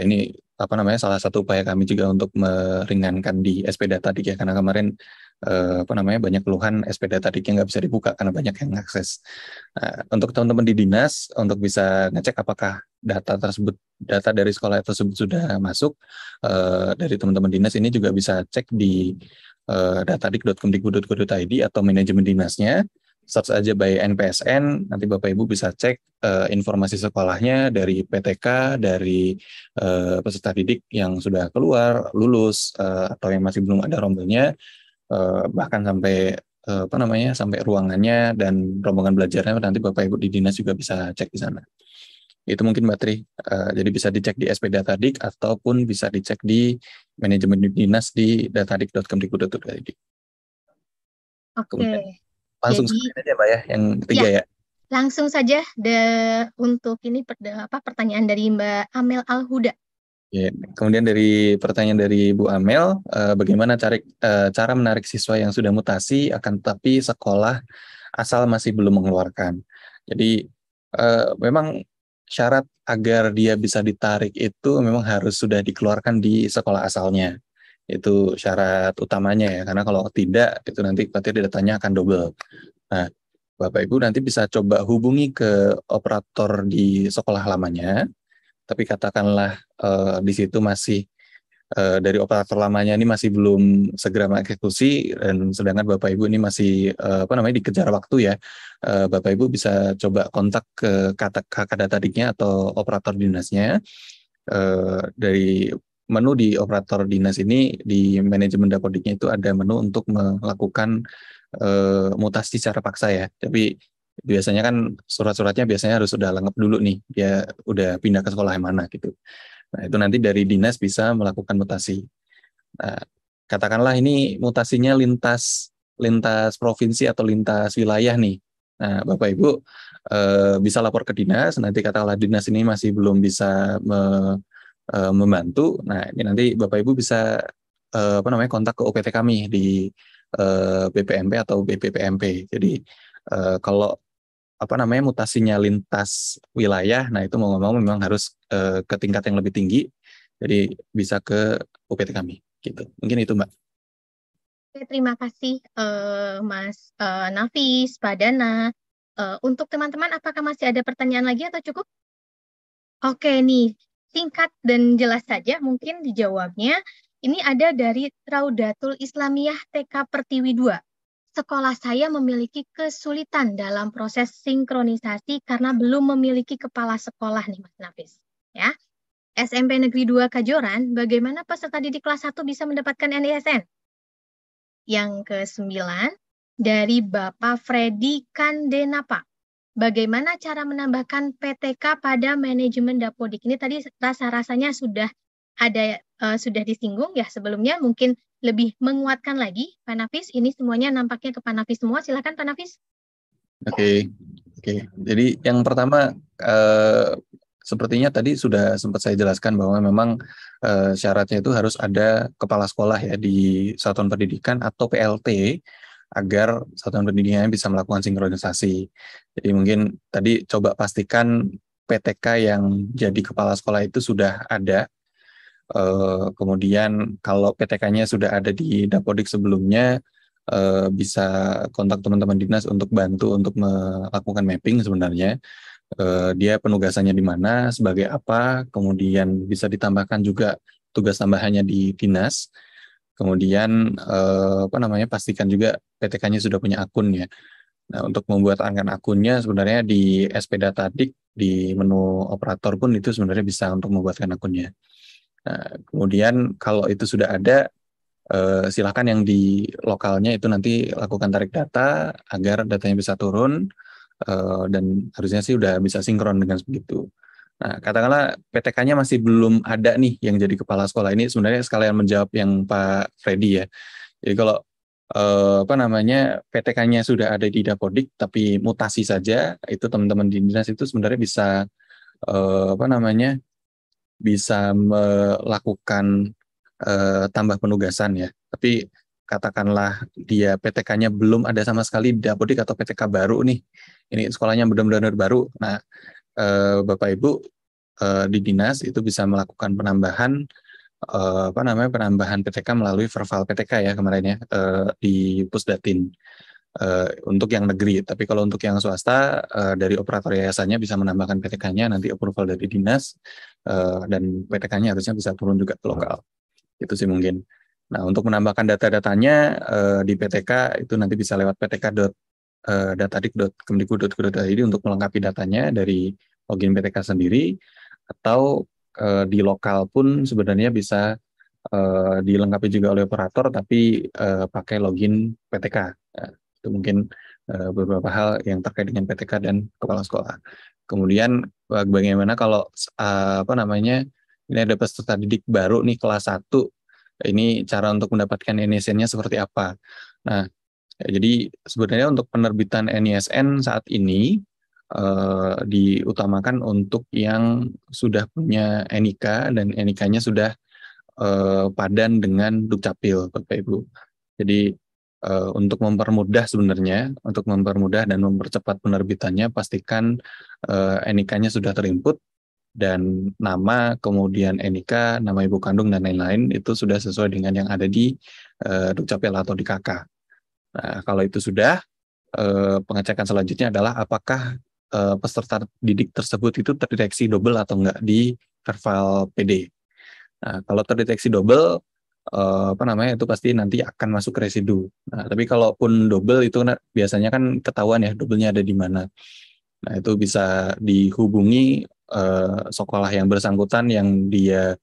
Ini salah satu upaya kami juga untuk meringankan di SP Datadik ya, karena kemarin banyak keluhan SP Datadik yang nggak bisa dibuka karena banyak yang akses. Untuk teman-teman di dinas, untuk bisa ngecek apakah data dari sekolah tersebut sudah masuk, dari teman-teman dinas ini juga bisa cek di datadik.kemdikbud.go.id atau manajemen dinasnya, search aja by NPSN, nanti Bapak Ibu bisa cek informasi sekolahnya dari PTK, dari peserta didik yang sudah keluar, lulus, atau yang masih belum ada rombelnya, bahkan sampai sampai ruangannya dan rombongan belajarnya, nanti Bapak Ibu di dinas juga bisa cek di sana. Itu mungkin Mbak Tri. Jadi bisa dicek di SP Datadik ataupun bisa dicek di manajemen dinas di datadik.kemdikbud.id. Kemudian Oke, langsung jadi sekalian aja Mbak ya, yang ketiga ya ya. langsung saja untuk ini pertanyaan dari Mbak Amel Al-Huda. Ya, kemudian dari pertanyaan dari Bu Amel, bagaimana cara menarik siswa yang sudah mutasi akan tetapi sekolah asal masih belum mengeluarkan. Jadi memang syarat agar dia bisa ditarik itu memang harus sudah dikeluarkan di sekolah asalnya. Itu syarat utamanya ya, karena kalau tidak itu nanti berarti datanya akan double. Nah, Bapak Ibu nanti bisa coba hubungi ke operator di sekolah lamanya, tapi katakanlah di situ masih dari operator lamanya ini masih belum segera mengeksekusi, dan sedangkan Bapak Ibu ini masih dikejar waktu ya. Bapak Ibu bisa coba kontak ke kakak data diknya atau operator dinasnya. Dari menu di operator dinas ini di manajemen dapodiknya itu ada menu untuk melakukan mutasi secara paksa ya. Tapi biasanya kan surat-suratnya biasanya harus sudah lengkap dulu nih, dia udah pindah ke sekolah yang mana gitu. Nah, itu nanti dari dinas bisa melakukan mutasi. Nah, katakanlah ini mutasinya lintas provinsi atau lintas wilayah nih. Nah, Bapak Ibu bisa lapor ke dinas, nanti katakanlah dinas ini masih belum bisa membantu. Nah, ini nanti Bapak Ibu bisa kontak ke OPT kami di BPMP atau BPPMP. Jadi kalau mutasinya lintas wilayah, nah itu mau nggak mau memang harus ke tingkat yang lebih tinggi, jadi bisa ke UPT kami, gitu. Mungkin itu Mbak. Oke, terima kasih Mas Nafis, Pak Dana. Untuk teman-teman, apakah masih ada pertanyaan lagi atau cukup? Oke nih, singkat dan jelas saja mungkin dijawabnya. Ini ada dari Raudatul Islamiyah TK Pertiwi 2. Sekolah saya memiliki kesulitan dalam proses sinkronisasi karena belum memiliki kepala sekolah nih Mas Nafis. Ya. SMP Negeri 2 Kajoran, bagaimana peserta didik kelas 1 bisa mendapatkan NISN? Yang ke-9, dari Bapak Freddy Kandenapa. Bagaimana cara menambahkan PTK pada manajemen Dapodik? Ini tadi rasa-rasanya sudah ada sudah disinggung ya sebelumnya, mungkin lebih menguatkan lagi Pak Nafis. Ini semuanya nampaknya ke Pak Nafis semua. Silakan Pak Nafis. Oke. Jadi yang pertama sepertinya tadi sudah sempat saya jelaskan bahwa memang syaratnya itu harus ada kepala sekolah ya di satuan pendidikan atau PLT agar satuan pendidikannya bisa melakukan sinkronisasi. Jadi mungkin tadi coba pastikan PTK yang jadi kepala sekolah itu sudah ada. Kemudian kalau PTK-nya sudah ada di Dapodik sebelumnya, bisa kontak teman-teman dinas untuk bantu untuk melakukan mapping sebenarnya. Dia penugasannya di mana, sebagai apa, kemudian bisa ditambahkan juga tugas tambahannya di dinas. Kemudian pastikan juga PTK-nya sudah punya akun ya. Nah, untuk membuat akunnya sebenarnya di SP Datadik di menu operator pun itu sebenarnya bisa untuk membuatkan akunnya. Nah, kemudian kalau itu sudah ada, silakan yang di lokalnya itu nanti lakukan tarik data agar datanya bisa turun, dan harusnya sih udah bisa sinkron dengan begitu. Nah, katakanlah PTK-nya masih belum ada nih yang jadi kepala sekolah. Ini sebenarnya sekalian menjawab yang Pak Freddy ya. Jadi kalau PTK-nya sudah ada di Dapodik tapi mutasi saja, itu teman-teman di dinas itu sebenarnya bisa bisa melakukan tambah penugasan ya. Tapi katakanlah dia PTK-nya belum ada sama sekali di Dapodik atau PTK baru nih. Ini sekolahnya benar-benar baru. Nah, Bapak Ibu di dinas itu bisa melakukan penambahan penambahan PTK melalui verbal PTK ya kemarin ya di Pusdatin. Untuk yang negeri, tapi kalau untuk yang swasta dari operator yayasannya bisa menambahkan PTK-nya, nanti approval dari dinas, dan PTK-nya harusnya bisa turun juga ke lokal. Itu sih mungkin. Nah, untuk menambahkan data-datanya di PTK itu nanti bisa lewat ptk.datadik.kemdikbud.go.id untuk melengkapi datanya dari login PTK sendiri, atau di lokal pun sebenarnya bisa dilengkapi juga oleh operator tapi pakai login PTK. Itu mungkin beberapa hal yang terkait dengan PTK dan kepala sekolah. Kemudian bagaimana kalau ini ada peserta didik baru nih kelas 1, ini cara untuk mendapatkan NISN-nya seperti apa. Nah, jadi sebenarnya untuk penerbitan NISN saat ini diutamakan untuk yang sudah punya NIK dan NIK-nya sudah padan dengan Dukcapil, Bapak Ibu. Jadi untuk mempermudah dan mempercepat penerbitannya, pastikan NIK-nya sudah terinput dan nama, kemudian NIK, nama ibu kandung dan lain-lain itu sudah sesuai dengan yang ada di Dukcapil atau di KK. Nah, kalau itu sudah, pengecekan selanjutnya adalah apakah peserta didik tersebut itu terdeteksi double atau enggak di Verval PD. Nah, kalau terdeteksi double, itu pasti nanti akan masuk residu. Nah, tapi kalaupun double itu biasanya kan ketahuan ya doublenya ada di mana. Nah, itu bisa dihubungi sekolah yang bersangkutan yang dia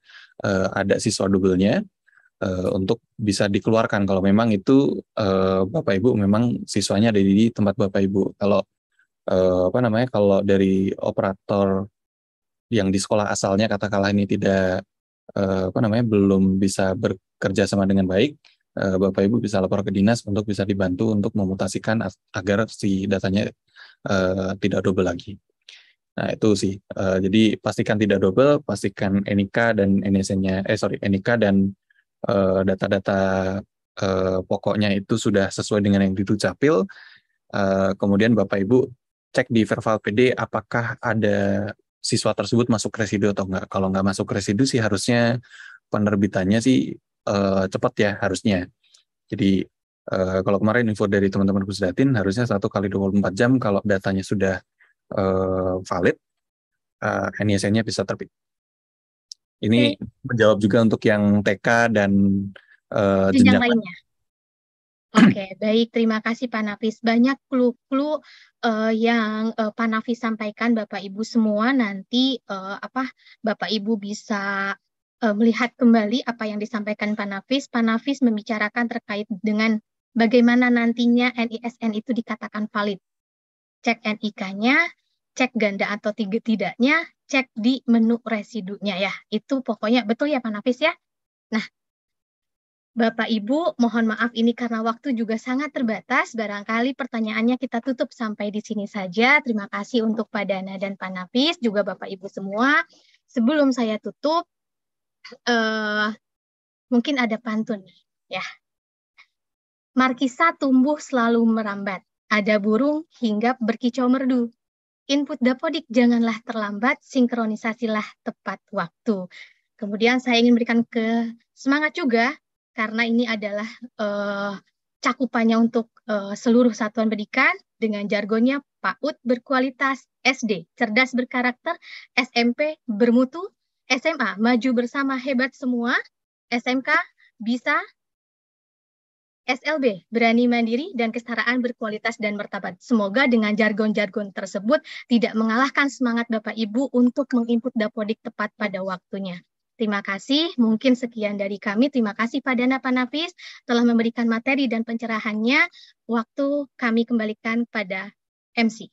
ada siswa doublenya untuk bisa dikeluarkan kalau memang itu Bapak Ibu memang siswanya ada di tempat Bapak Ibu. Kalau kalau dari operator yang di sekolah asalnya katakanlah ini tidak belum bisa bekerja sama dengan baik, Bapak Ibu bisa lapor ke dinas untuk bisa dibantu untuk memutasikan agar si datanya tidak double lagi. Nah, itu sih. Jadi pastikan tidak double, pastikan NIK dan NISN-nya NIK dan data-data pokoknya itu sudah sesuai dengan yang di Dukcapil. Kemudian Bapak Ibu cek di Verval PD apakah ada siswa tersebut masuk residu atau enggak. Kalau enggak masuk residu sih harusnya penerbitannya sih cepat ya harusnya. Jadi kalau kemarin info dari teman-teman Pusdatin harusnya 1 kali 24 jam kalau datanya sudah valid, NISN-nya bisa terbit. Ini menjawab juga untuk yang TK dan jenjang lainnya. Oke, baik. Terima kasih Pak Nafis. Banyak clue-clue yang Pak Nafis sampaikan, Bapak Ibu semua. Nanti Bapak Ibu bisa melihat kembali apa yang disampaikan Pak Nafis. Pak Nafis membicarakan terkait dengan bagaimana nantinya NISN itu dikatakan valid. Cek NIK-nya, cek ganda atau tidaknya, cek di menu residunya ya. Itu pokoknya betul ya Pak Nafis ya. Nah, Bapak Ibu, mohon maaf ini karena waktu juga sangat terbatas. Barangkali pertanyaannya kita tutup sampai di sini saja. Terima kasih untuk Pak Dana dan Pak Nafis, juga Bapak Ibu semua. Sebelum saya tutup, mungkin ada pantun ya. Markisa tumbuh selalu merambat. Ada burung hinggap berkicau merdu. Input Dapodik janganlah terlambat, sinkronisasilah tepat waktu. Kemudian saya ingin berikan semangat juga, karena ini adalah cakupannya untuk seluruh satuan pendidikan dengan jargonnya PAUD berkualitas, SD cerdas berkarakter, SMP bermutu, SMA maju bersama hebat semua, SMK bisa, SLB berani mandiri dan kesetaraan berkualitas dan martabat. Semoga dengan jargon-jargon tersebut tidak mengalahkan semangat Bapak Ibu untuk menginput Dapodik tepat pada waktunya. Terima kasih, mungkin sekian dari kami. Terima kasih Pak Dana, Pak Nafis telah memberikan materi dan pencerahannya. Waktu kami kembalikan pada MC.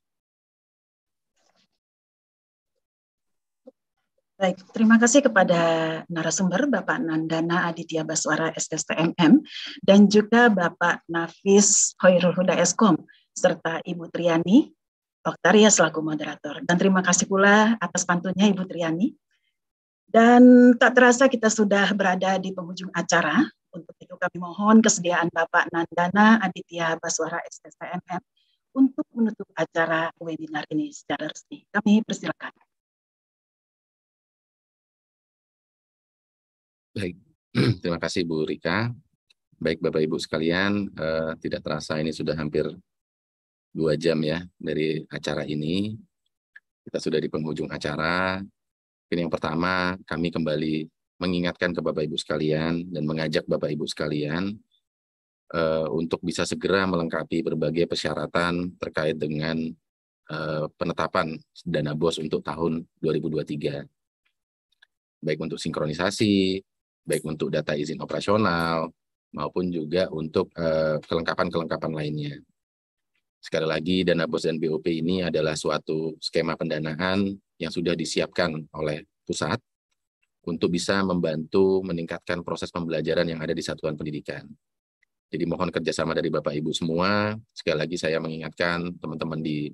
Baik, terima kasih kepada narasumber Bapak Nandana Aditya Baswara SSTMM dan juga Bapak Nafis Hoirul Huda Eskom serta Ibu Triani Oktaria selaku moderator. Dan terima kasih pula atas pantunnya Ibu Triani. Dan tak terasa kita sudah berada di penghujung acara. Untuk itu kami mohon kesediaan Bapak Nandana Aditya Baswara SSTMM untuk menutup acara webinar ini secara resmi. Kami persilakan. Baik, terima kasih Bu Rika. Baik Bapak Ibu sekalian, tidak terasa ini sudah hampir 2 jam ya dari acara ini. Kita sudah di penghujung acara. Ini yang pertama, kami kembali mengingatkan ke Bapak Ibu sekalian dan mengajak Bapak Ibu sekalian untuk bisa segera melengkapi berbagai persyaratan terkait dengan penetapan dana BOS untuk tahun 2023. Baik untuk sinkronisasi, baik untuk data izin operasional, maupun juga untuk kelengkapan-kelengkapan lainnya. Sekali lagi, dana BOS dan BOP ini adalah suatu skema pendanaan yang sudah disiapkan oleh pusat untuk bisa membantu meningkatkan proses pembelajaran yang ada di satuan pendidikan. Jadi mohon kerjasama dari Bapak Ibu semua. Sekali lagi saya mengingatkan teman-teman di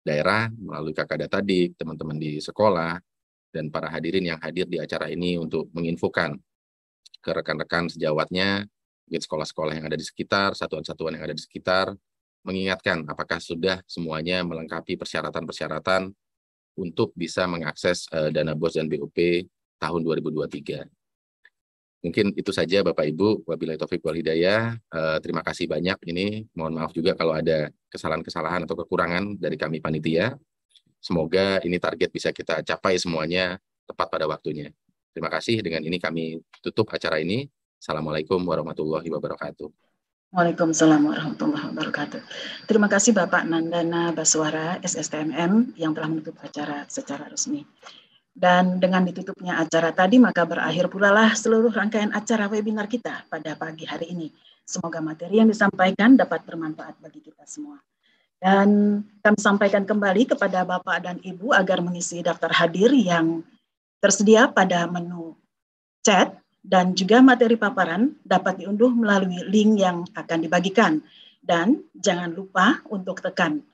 daerah melalui Kakak Datadik, teman-teman di sekolah, dan para hadirin yang hadir di acara ini untuk menginfokan ke rekan-rekan sejawatnya, mungkin sekolah-sekolah yang ada di sekitar, satuan-satuan yang ada di sekitar, mengingatkan apakah sudah semuanya melengkapi persyaratan-persyaratan untuk bisa mengakses dana BOS dan BOP tahun 2023. Mungkin itu saja Bapak Ibu, wabillahi taufiq wal hidayah. Terima kasih banyak ini. Mohon maaf juga kalau ada kesalahan-kesalahan atau kekurangan dari kami panitia. Semoga ini target bisa kita capai semuanya tepat pada waktunya. Terima kasih. Dengan ini kami tutup acara ini. Assalamualaikum warahmatullahi wabarakatuh. Waalaikumsalam warahmatullahi wabarakatuh. Terima kasih Bapak Nandana Baswara, SSTMM, yang telah menutup acara secara resmi. Dan dengan ditutupnya acara tadi, maka berakhir pula lah seluruh rangkaian acara webinar kita pada pagi hari ini. Semoga materi yang disampaikan dapat bermanfaat bagi kita semua. Dan kami sampaikan kembali kepada Bapak dan Ibu agar mengisi daftar hadir yang tersedia pada menu chat, dan juga materi paparan dapat diunduh melalui link yang akan dibagikan. Dan jangan lupa untuk tekan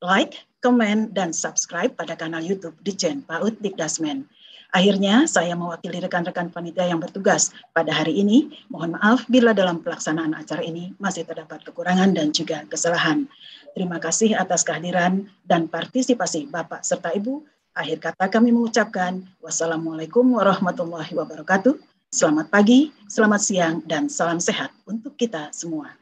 like, komen, dan subscribe pada kanal YouTube Ditjen PAUD Dikdasmen. Akhirnya, saya mewakili rekan-rekan panitia yang bertugas pada hari ini. Mohon maaf bila dalam pelaksanaan acara ini masih terdapat kekurangan dan juga kesalahan. Terima kasih atas kehadiran dan partisipasi Bapak serta Ibu. Akhir kata kami mengucapkan wassalamualaikum warahmatullahi wabarakatuh. Selamat pagi, selamat siang, dan salam sehat untuk kita semua.